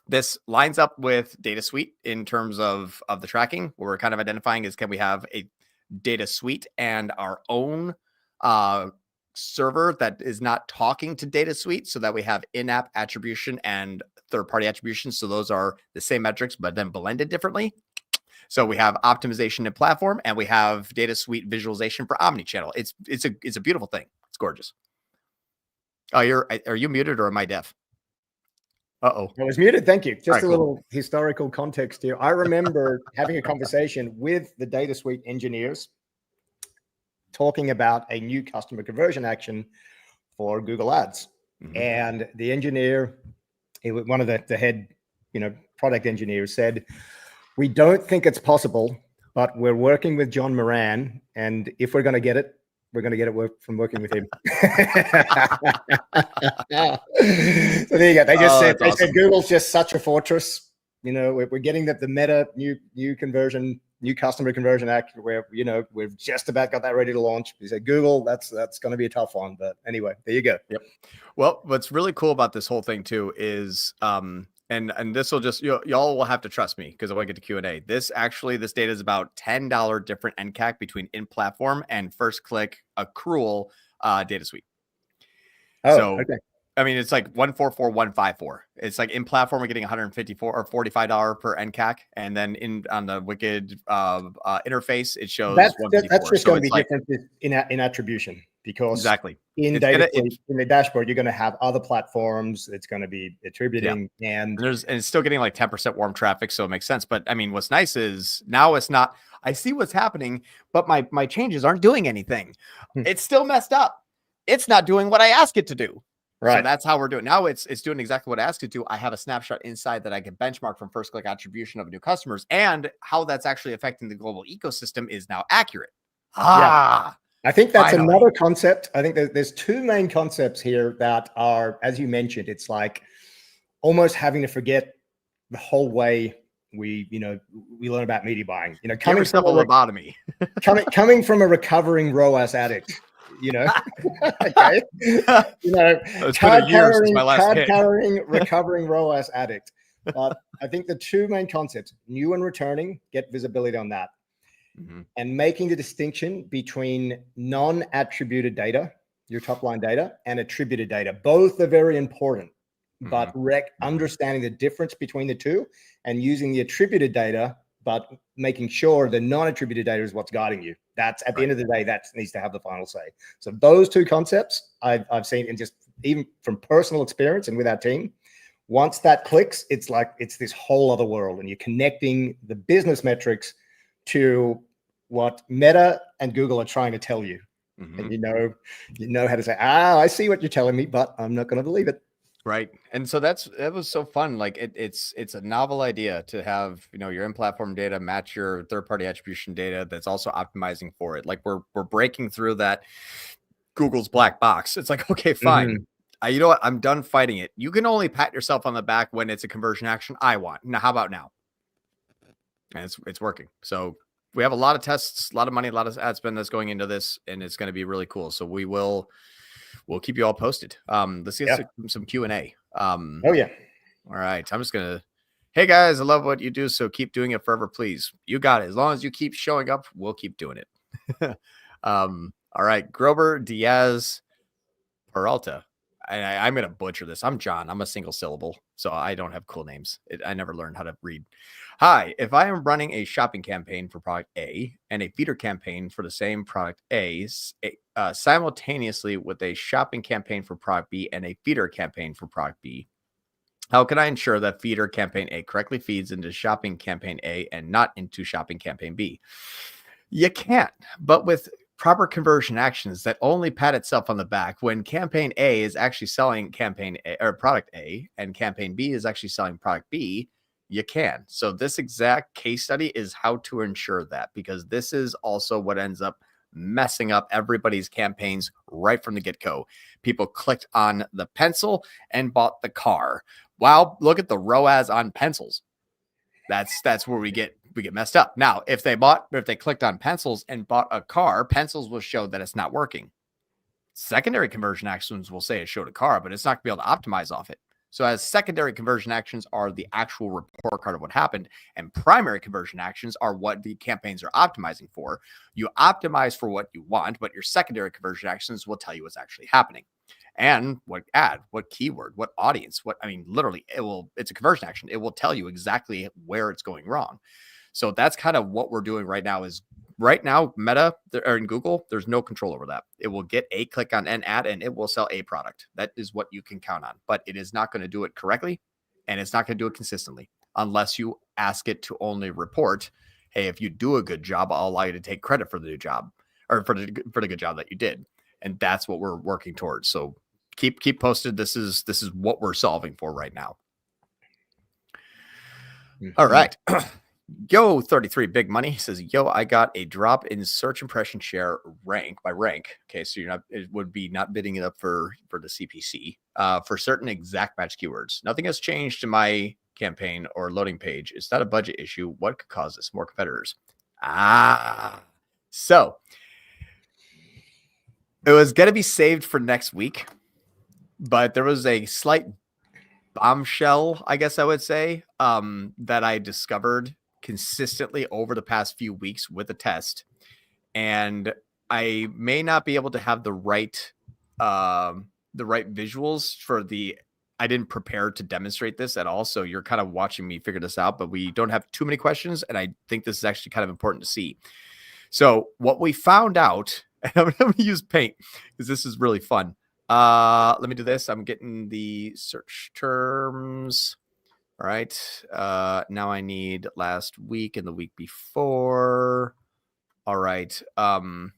This lines up with Data Suite in terms of the tracking. What we're kind of identifying is, can we have a Data Suite and our own server that is not talking to Data Suite, so that we have in-app attribution and third-party attribution. So those are the same metrics, but then blended differently. So we have optimization and platform, and we have Data Suite visualization for omnichannel. It's a beautiful thing. It's gorgeous. Oh, are you muted or am I deaf? Uh-oh. I was muted. Thank you. Just right, a little historical context here. I remember having a conversation with the Data Suite engineers talking about a new customer conversion action for Google Ads. And the engineer, one of the head, product engineers said, "We don't think it's possible, but we're working with John Moran. And if we're going to get it, we're going to get it from working with him." So there you go. They just said, said Google's just such a fortress. We're getting the meta new customer conversion act where, we've just about got that ready to launch. We said, Google, that's going to be a tough one. But anyway, there you go. Yep. Well, what's really cool about this whole thing too is, and this will just, y'all will have to trust me because I want to get to Q&A. This data is about $10 different ENCAC between in-platform and first click accrual Data Suite. Oh, okay. I mean, it's like 144, 154. It's like in platform, we're getting 154 or $45 per ENCAC. And then on the Wicked interface, it shows that's just going to be different in attribution, because exactly in the dashboard, you're going to have other platforms. It's going to be attributing, and it's still getting like 10% warm traffic. So it makes sense. But I mean, what's nice is now it's not, I see what's happening, but my changes aren't doing anything. It's still messed up. It's not doing what I ask it to do. So that's how we're doing. Now it's doing exactly what I asked it to do. I have a snapshot inside that I can benchmark from first click attribution of new customers, and how that's actually affecting the global ecosystem is now accurate. I think that's finally. another concept. I think there's two main concepts here that are, as you mentioned, it's like almost having to forget the whole way we learn about media buying. Coming from a lobotomy. coming from a recovering ROAS addict. Okay. Card carrying, recovering ROAS addict. But I think the two main concepts, new and returning, get visibility on that. And making the distinction between non-attributed data, your top line data, and attributed data. Both are very important, but understanding the difference between the two and using the attributed data, but making sure the non-attributed data is what's guiding you. That's at the end of the day, that needs to have the final say. So those two concepts I've seen, and just even from personal experience and with our team, once that clicks, it's like, it's this whole other world, and you're connecting the business metrics to what Meta and Google are trying to tell you. And you know how to say, I see what you're telling me, but I'm not going to believe it. Right. And so that was so fun. Like it's a novel idea to have, your in-platform data match your third-party attribution data that's also optimizing for it. Like we're breaking through that Google's black box. It's like, okay, fine. You know what? I'm done fighting it. You can only pat yourself on the back when it's a conversion action I want. Now, how about now? And it's working. So we have a lot of tests, a lot of money, a lot of ad spend that's going into this, and it's going to be really cool. So we'll keep you all posted. Let's get some Q&A. Oh yeah. All right. I'm just going to, hey guys, I love what you do. So keep doing it forever, please. You got it. As long as you keep showing up, we'll keep doing it. All right. Grover Diaz Peralta. I'm going to butcher this. I'm John. I'm a single syllable, so I don't have cool names. I never learned how to read. Hi, if I am running a shopping campaign for product A and a feeder campaign for the same product A, simultaneously with a shopping campaign for product B and a feeder campaign for product B, how can I ensure that feeder campaign A correctly feeds into shopping campaign A and not into shopping campaign B? You can't, but with proper conversion actions that only pat itself on the back when campaign A is actually selling campaign A or product A and campaign B is actually selling product B, you can. So this exact case study is how to ensure that, because this is also what ends up messing up everybody's campaigns right from the get-go. People clicked on the pencil and bought the car. Wow, look at the ROAS on pencils. That's where we get messed up. Now, if they clicked on pencils and bought a car, pencils will show that it's not working. Secondary conversion actions will say it showed a car, but it's not going to be able to optimize off it. So as secondary conversion actions are the actual report card of what happened, and primary conversion actions are what the campaigns are optimizing for. You optimize for what you want, but your secondary conversion actions will tell you what's actually happening. And what ad, what keyword, what audience, literally it's a conversion action. It will tell you exactly where it's going wrong. So that's kind of what we're doing right now. Right now, Meta or in Google, there's no control over that. It will get a click on an ad and it will sell a product. That is what you can count on, but it is not going to do it correctly. And it's not going to do it consistently unless you ask it to only report, hey, if you do a good job, I'll allow you to take credit for the new job or for the good job that you did. And that's what we're working towards. So keep posted. This is what we're solving for right now. All right. Yo, 33 Big Money says, yo, I got a drop in search impression share by rank. Okay, so it would be not bidding it up for the CPC for certain exact match keywords. Nothing has changed in my campaign or loading page. It's not a budget issue. What could cause this? More competitors. So it was going to be saved for next week, but there was a slight bombshell, I guess I would say, that I discovered consistently over the past few weeks with a test, and I may not be able to have the right visuals for I didn't prepare to demonstrate this at all, so you're kind of watching me figure this out, but we don't have too many questions, and I think this is actually kind of important to see. So what we found out, and I'm going to use Paint because this is really fun. Let me do this. I'm getting the search terms. All right. Now I need last week and the week before. All right. Let's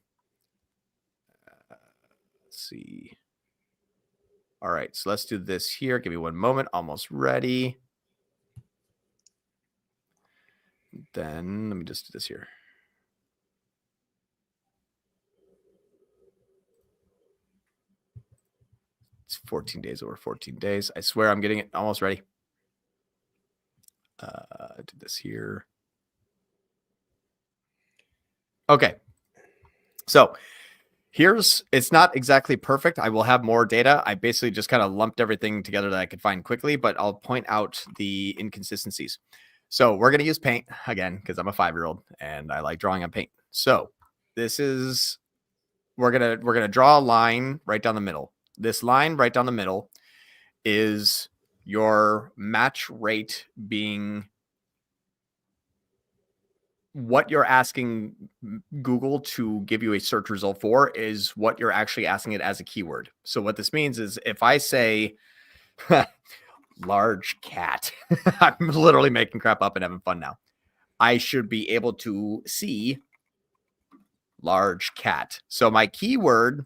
see. All right, so let's do this here. Give me one moment. Almost ready. Then let me just do this here. It's 14 days over 14 days. I swear I'm getting it almost ready. Do this here. Okay. So it's not exactly perfect. I will have more data. I basically just kind of lumped everything together that I could find quickly, but I'll point out the inconsistencies. So we're going to use paint again, because I'm a 5-year-old and I like drawing on paint. So we're going to draw a line right down the middle. This line right down the middle is your match rate being what you're asking Google to give you a search result for is what you're actually asking it as a keyword. So what this means is if I say large cat, I'm literally making crap up and having fun now. I should be able to see large cat. So my keyword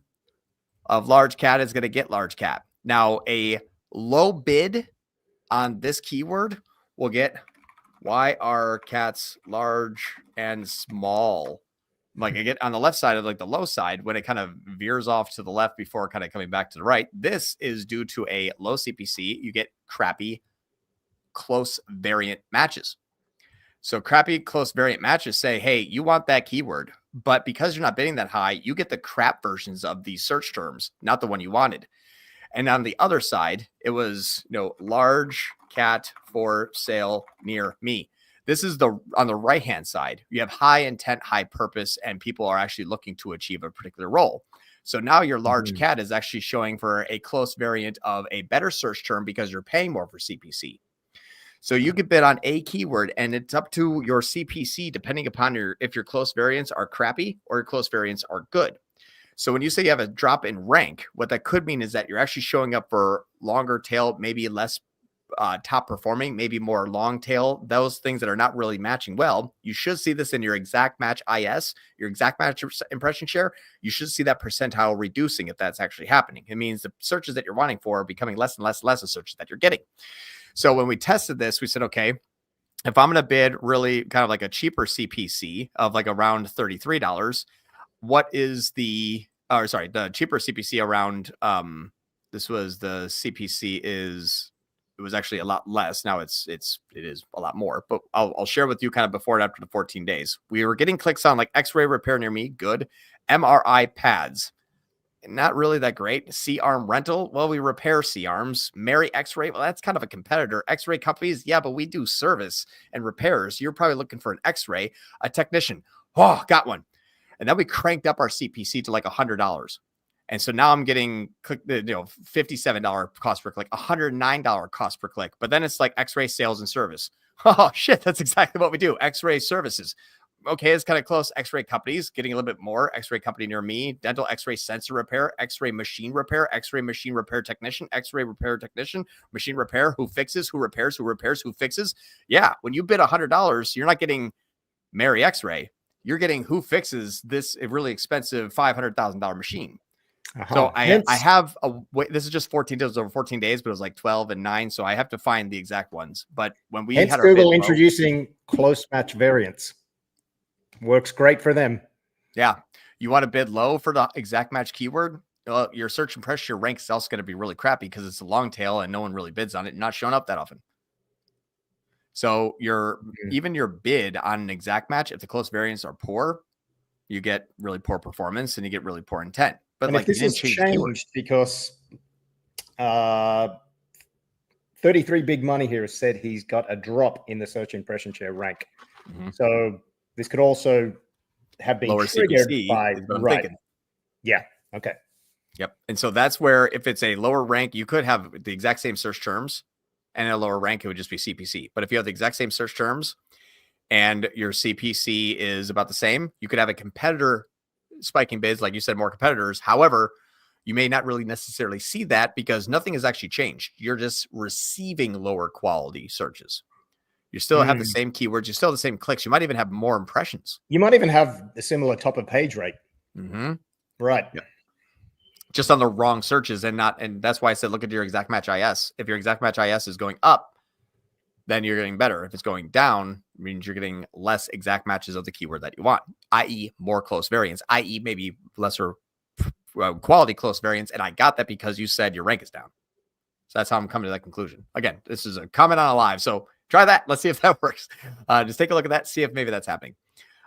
of large cat is going to get large cat. Now, a low bid on this keyword will get why are cats large and small? Like I get on the left side of like the low side when it kind of veers off to the left before kind of coming back to the right. This is due to a low CPC. You get crappy close variant matches. So crappy close variant matches say, hey, you want that keyword, but because you're not bidding that high, you get the crap versions of these search terms, not the one you wanted. And on the other side, it was, large cat for sale near me. This is on the right-hand side. You have high intent, high purpose, and people are actually looking to achieve a particular role. So now your large cat is actually showing for a close variant of a better search term because you're paying more for CPC. So you could bid on a keyword and it's up to your CPC depending upon if your close variants are crappy or your close variants are good. So when you say you have a drop in rank, what that could mean is that you're actually showing up for longer tail, maybe less top performing, maybe more long tail, those things that are not really matching well. You should see this in your exact match IS, your exact match impression share. You should see that percentile reducing if that's actually happening. It means the searches that you're wanting for are becoming less and less of searches that you're getting. So when we tested this, we said, okay, if I'm going to bid really kind of like a cheaper CPC of like around $33, what is the cheaper CPC around, this was the CPC it was actually a lot less. Now it is a lot more, but I'll share with you kind of before and after the 14 days. We were getting clicks on like X-ray repair near me. Good. MRI pads. Not really that great. C-arm rental. Well, we repair C-arms. Mary X-ray. Well, that's kind of a competitor. X-ray companies. Yeah, but we do service and repairs. You're probably looking for an X-ray, a technician. Oh, got one. And then we cranked up our CPC to like $100. And so now I'm getting $57 cost per click, $109 cost per click. But then it's like X-ray sales and service. Oh, shit. That's exactly what we do. X-ray services. Okay, it's kind of close. X-ray companies getting a little bit more. X-ray company near me, dental X-ray sensor repair, X-ray machine repair, X-ray machine repair technician, X-ray repair technician, machine repair, who fixes, who repairs, who fixes. Yeah, when you bid $100, you're not getting Mary X-ray. You're getting who fixes this really expensive $500,000 machine. So I have this is just 14 days over 14 days, but it was like 12 and 9. So I have to find the exact ones. But when we had our Google introducing close match variants. Works great for them. Yeah. You want to bid low for the exact match keyword? Well, your search and pressure rank is also going to be really crappy because it's a long tail and no one really bids on it and not showing up that often. So even your bid on an exact match, if the close variants are poor, you get really poor performance and you get really poor intent. But and like this has changed because 33 Big Money here has said he's got a drop in the search impression share rank. Mm-hmm. So this could also have been lower triggered CPC by right. Yeah. Okay. Yep. And so that's where if it's a lower rank, you could have the exact same search terms, and in a lower rank, it would just be CPC. But if you have the exact same search terms and your CPC is about the same, you could have a competitor spiking bids, like you said, more competitors. However, you may not really necessarily see that because nothing has actually changed. You're just receiving lower quality searches. You still have the same keywords. You still have the same clicks. You might even have more impressions. You might even have the similar top of page rate. Mm-hmm. Right. Yep. just on the wrong searches and that's why I said, look at your exact match IS. If your exact match IS is going up, then you're getting better. If it's going down, it means you're getting less exact matches of the keyword that you want, i.e. more close variants, i.e. maybe lesser quality close variants. And I got that because you said your rank is down. So that's how I'm coming to that conclusion. Again, this is a comment on a live. So try that. Let's see if that works. Just take a look at that. See if maybe that's happening.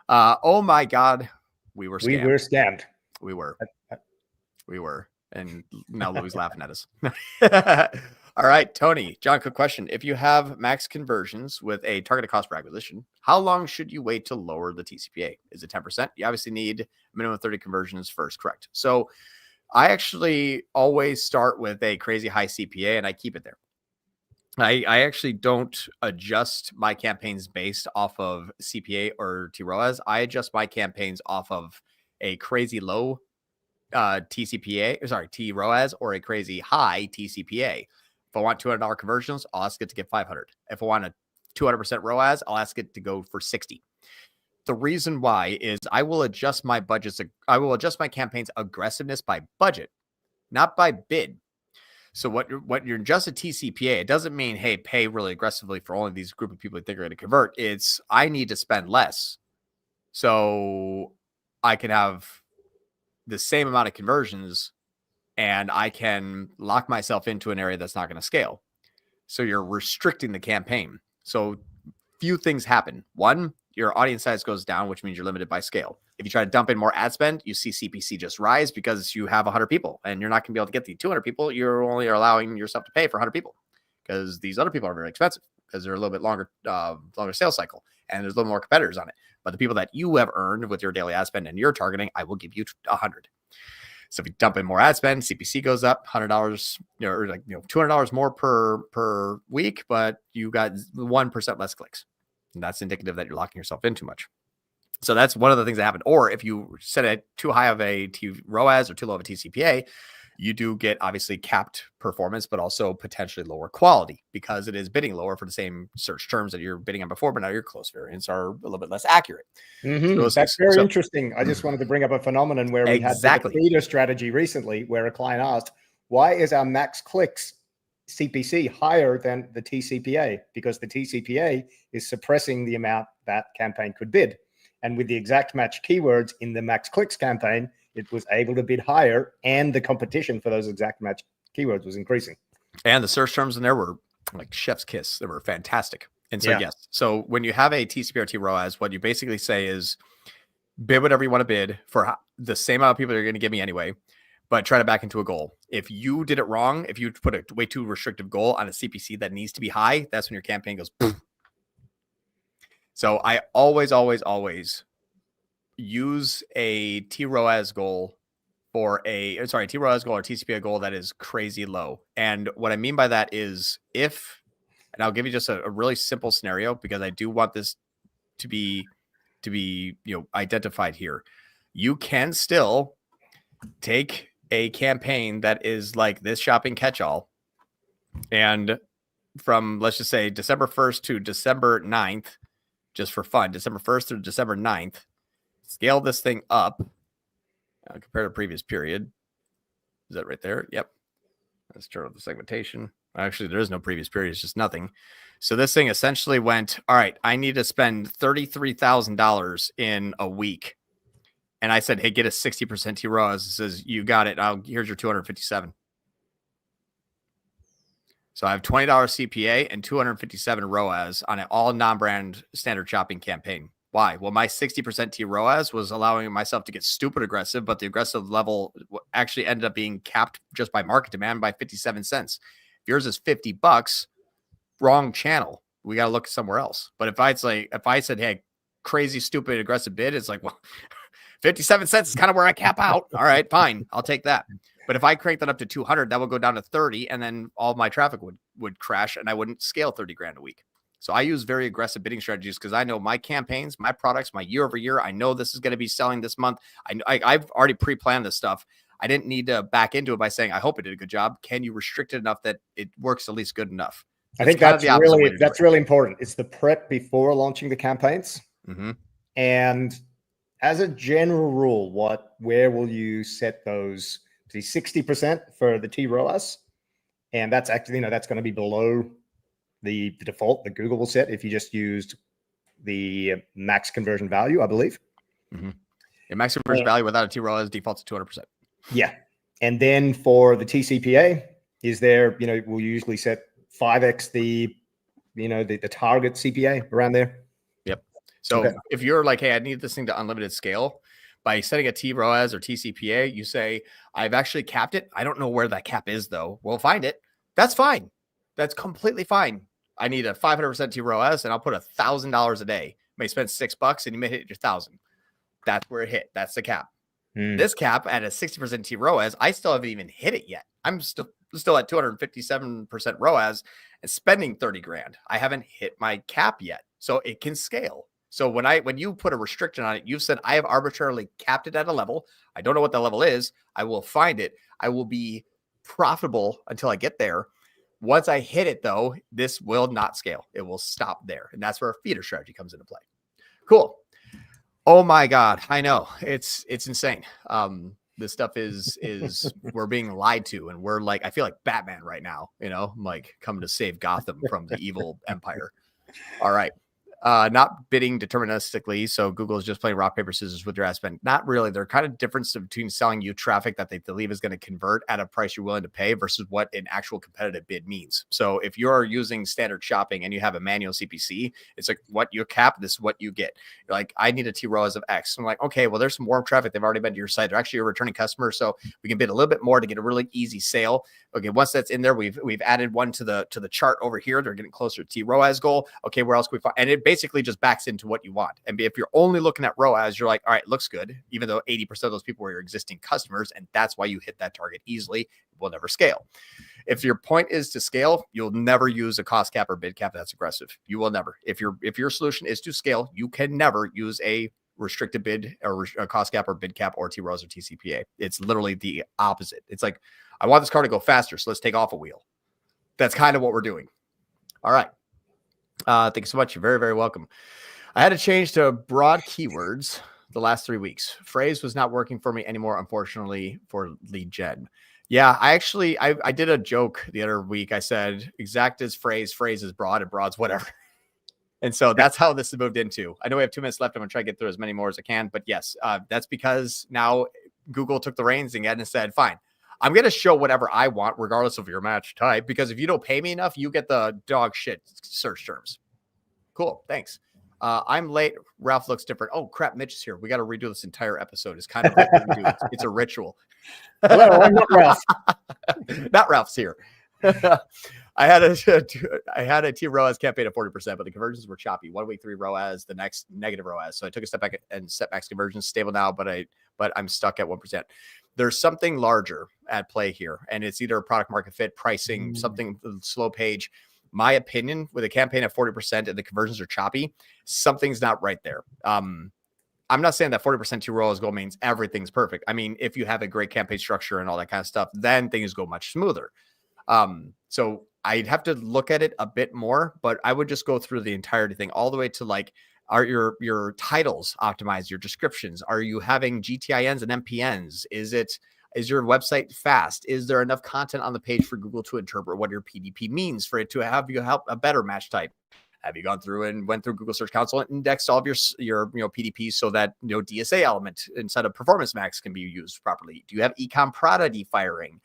Oh my God. We were scammed. We were. And now Louis laughing at us. All right, Tony. John, quick question. If you have max conversions with a targeted cost per acquisition, how long should you wait to lower the TCPA? Is it 10%? You obviously need minimum 30 conversions first, correct? So I actually always start with a crazy high CPA and I keep it there. I actually don't adjust my campaigns based off of CPA or TROAS. I adjust my campaigns off of a crazy low TROAS or a crazy high TCPA. If I want $200 conversions, I'll ask it to get 500. If I want a 200% ROAS, I'll ask it to go for 60. The reason why is I will adjust my budgets. I will adjust my campaign's aggressiveness by budget, not by bid. So what you're just a TCPA, it doesn't mean, hey, pay really aggressively for only these group of people you think are going to convert. It's I need to spend less so I can have the same amount of conversions and I can lock myself into an area that's not going to scale. So you're restricting the campaign. So few things happen. One, your audience size goes down, which means you're limited by scale. If you try to dump in more ad spend, you see CPC just rise because you have 100 people and you're not going to be able to get the 200 people. You're only allowing yourself to pay for 100 people because these other people are very expensive because they're a little bit longer sales cycle and there's a little more competitors on it. But the people that you have earned with your daily ad spend and your targeting, I will give you 100. So if you dump in more ad spend, CPC goes up $100, or $200 more per week, but you got 1% less clicks. And that's indicative that you're locking yourself in too much. So that's one of the things that happened. Or if you set it too high of a ROAS or too low of a TCPA, you do get obviously capped performance, but also potentially lower quality because it is bidding lower for the same search terms that you're bidding on before, but now your close variants are a little bit less accurate. So that's very interesting. I just wanted to bring up a phenomenon where we had the feeder strategy recently where a client asked, why is our max clicks CPC higher than the TCPA? Because the TCPA is suppressing the amount that campaign could bid. And with the exact match keywords in the max clicks campaign, it was able to bid higher and the competition for those exact match keywords was increasing. And the search terms in there were like chef's kiss. They were fantastic. And so, yes. So when you have a TCPA or TROAS, what you basically say is bid whatever you want to bid for the same amount of people you're going to give me anyway, but try to back into a goal. If you did it wrong, if you put a way too restrictive goal on a CPC that needs to be high, that's when your campaign goes poof. So I always use a TROAS goal or TCPA goal that is crazy low. And what I mean by that is and I'll give you just a really simple scenario because I do want this to be identified here. You can still take a campaign that is like this shopping catch-all and from, let's just say December 1st to December 9th, just for fun, December 1st through December 9th, scale this thing up compared to the previous period. Is that right there? Yep. Let's turn on the segmentation. Actually, there is no previous period. It's just nothing. So this thing essentially went, all right, I need to spend $33,000 in a week. And I said, hey, get a 60% TROAS. It says, you got it. Here's your 257. So I have $20 CPA and 257 ROAS on an all non-brand standard shopping campaign. Why? Well, my 60% TROAS was allowing myself to get stupid aggressive, but the aggressive level actually ended up being capped just by market demand by 57 cents. If yours is $50, wrong channel. We got to look somewhere else. But if I said, hey, crazy, stupid, aggressive bid, it's like, well, 57 cents is kind of where I cap out. All right, fine. I'll take that. But if I crank that up to 200, that would go down to 30 and then all my traffic would crash and I wouldn't scale 30 grand a week. So I use very aggressive bidding strategies because I know my campaigns, my products, my year over year, I know this is going to be selling this month. I've already pre-planned this stuff. I didn't need to back into it by saying, I hope it did a good job. Can you restrict it enough that it works at least good enough? I think that's really important. It's the prep before launching the campaigns. Mm-hmm. And as a general rule, where will you set those see 60% for the TROAS. And that's actually, that's going to be below the default that Google will set if you just used the max conversion value, I believe. Mm-hmm. Yeah, max conversion value without a TROAS defaults to 200%. Yeah. And then for the TCPA, we'll usually set 5x the target CPA around there. Yep. So if you're like, hey, I need this thing to unlimited scale, by setting a TROAS or TCPA, you say, I've actually capped it. I don't know where that cap is, though. We'll find it. That's fine. That's completely fine. I need a 500% TROAS, and I'll put $1,000 a day. You may spend $6, and you may hit your 1,000. That's where it hit. That's the cap. This cap at a 60% TROAS, I still haven't even hit it yet. I'm still at 257% ROAS and spending 30 grand. I haven't hit my cap yet, so it can scale. So when you put a restriction on it, you've said I have arbitrarily capped it at a level. I don't know what the level is. I will find it. I will be profitable until I get there. Once I hit it, though, this will not scale. It will stop there, and that's where a feeder strategy comes into play. Cool. Oh my God, I know it's insane. This stuff is we're being lied to, and we're like, I feel like Batman right now. I'm like coming to save Gotham from the evil empire. All right. Not bidding deterministically. So Google is just playing rock, paper, scissors with your ad spend. Not really. They're kind of difference between selling you traffic that they believe is going to convert at a price you're willing to pay versus what an actual competitive bid means. So if you're using standard shopping and you have a manual CPC, it's like what you cap, this is what you get. You're like, I need a TROAS of X. So I'm like, okay, well, there's some warm traffic. They've already been to your site. They're actually a returning customer. So we can bid a little bit more to get a really easy sale. Okay, once that's in there, we've added one to the chart over here. They're getting closer to TROAS goal. Okay, where else can we find? And it basically just backs into what you want. And if you're only looking at ROAS, you're like, all right, looks good, even though 80% of those people were your existing customers, and that's why you hit that target easily. It will never scale. If your point is to scale, you'll never use a cost cap or bid cap that's aggressive. You will never. If your solution is to scale, you can never use a restricted bid or a cost cap or bid cap or TROAS or TCPA. It's literally the opposite. It's like, I want this car to go faster, so let's take off a wheel. That's kind of what we're doing. All right. Thank you so much. You're very, very welcome. I had to change to broad keywords the last 3 weeks. Phrase was not working for me anymore, unfortunately, for lead gen. Yeah, I did a joke the other week. I said, exact is phrase is broad, and broad's whatever. And so that's how this has moved into. I know we have 2 minutes left. I'm going to try to get through as many more as I can. But yes, that's because now Google took the reins again and said, fine, I'm going to show whatever I want, regardless of your match type, because if you don't pay me enough, you get the dog shit search terms. Cool. Thanks. I'm late. Ralph looks different. Oh, crap. Mitch is here. We got to redo this entire episode. It's kind of like what we do. It's a ritual. Hello, I'm not Ralph. Not Ralph's here. I had a TROAS campaign of 40%, but the conversions were choppy. 1 week 3 ROAS, the next negative ROAS. So I took a step back and set max conversions stable now, but I'm stuck at 1%. There's something larger at play here, and it's either product market fit, pricing, something slow page. My opinion, with a campaign of 40% and the conversions are choppy, something's not right there. I'm not saying that 40% TROAS goal means everything's perfect. I mean, if you have a great campaign structure and all that kind of stuff, then things go much smoother. So I'd have to look at it a bit more, but I would just go through the entirety thing all the way to like, are your titles optimized, your descriptions? Are you having GTINs and MPNs? Is your website fast? Is there enough content on the page for Google to interpret what your PDP means for it to have you help a better match type? Have you gone through and went through Google Search Console and indexed all of your PDPs so that DSA element inside of Performance Max can be used properly? Do you have ecom product defiring?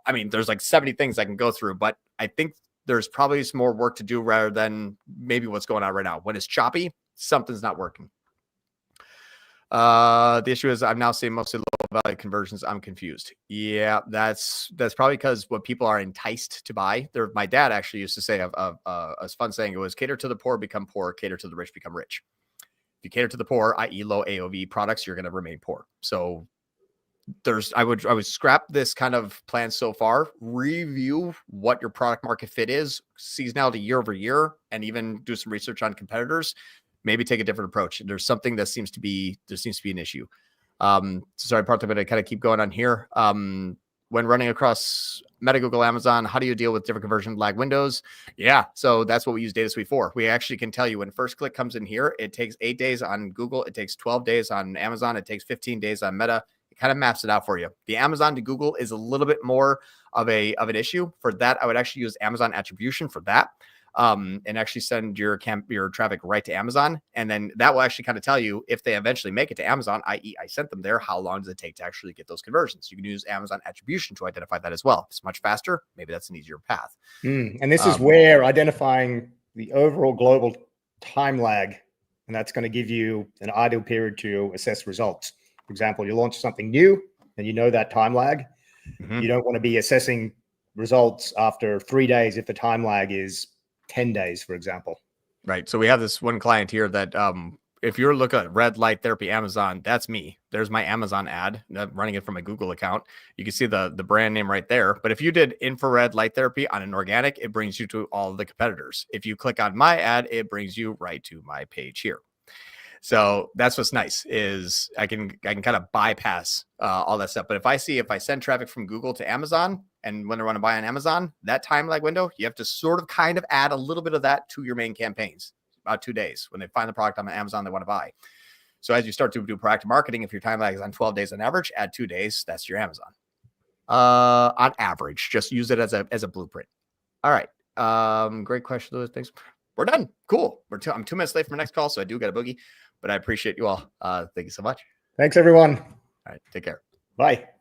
I mean, there's like 70 things I can go through, but I think there's probably some more work to do rather than maybe what's going on right now. When it's choppy, something's not working. The issue is I'm now seeing mostly low value conversions. I'm confused. Yeah, that's probably because what people are enticed to buy. My dad actually used to say a fun saying. It was cater to the poor, become poor, cater to the rich, become rich. If you cater to the poor, i.e. low AOV products, you're going to remain poor. So I would scrap this kind of plan so far, review what your product market fit is, seasonality year over year, and even do some research on competitors. Maybe take a different approach. There's something that seems to be an issue. Sorry, part of it, I kind of keep going on here. When running across Meta, Google, Amazon, how do you deal with different conversion lag windows? Yeah, so that's what we use Data Suite for. We actually can tell you when first click comes in here, it takes 8 days on Google, it takes 12 days on Amazon, it takes 15 days on Meta, It kind of maps it out for you. The Amazon to Google is a little bit more of an issue. For that, I would actually use Amazon Attribution for that. And actually send your traffic right to Amazon. And then that will actually kind of tell you if they eventually make it to Amazon, i.e. I sent them there, how long does it take to actually get those conversions? You can use Amazon Attribution to identify that as well. If it's much faster, maybe that's an easier path. And this is where identifying the overall global time lag, and that's going to give you an ideal period to assess results. For example, you launch something new and you know that time lag. You don't want to be assessing results after 3 days if the time lag is 10 days, for example. Right. So we have this one client here that if you're looking at red light therapy Amazon, that's me. There's my Amazon ad. I'm running it from a Google account. You can see the brand name right there. But if you did infrared light therapy on an organic, it brings you to all of the competitors. If you click on my ad, it brings you right to my page here. So that's what's nice is I can kind of bypass all that stuff. But if I send traffic from Google to Amazon and when they want to buy on Amazon, that time lag window, you have to sort of kind of add a little bit of that to your main campaigns, about 2 days when they find the product on Amazon they want to buy. So as you start to do proactive marketing, if your time lag is on 12 days on average, add 2 days. That's your Amazon. On average, just use it as a blueprint. All right. Great question, Louis. Thanks. We're done. Cool. I'm 2 minutes late for my next call, so I do got a boogie. But I appreciate you all. Thank you so much. Thanks, everyone. All right. Take care. Bye.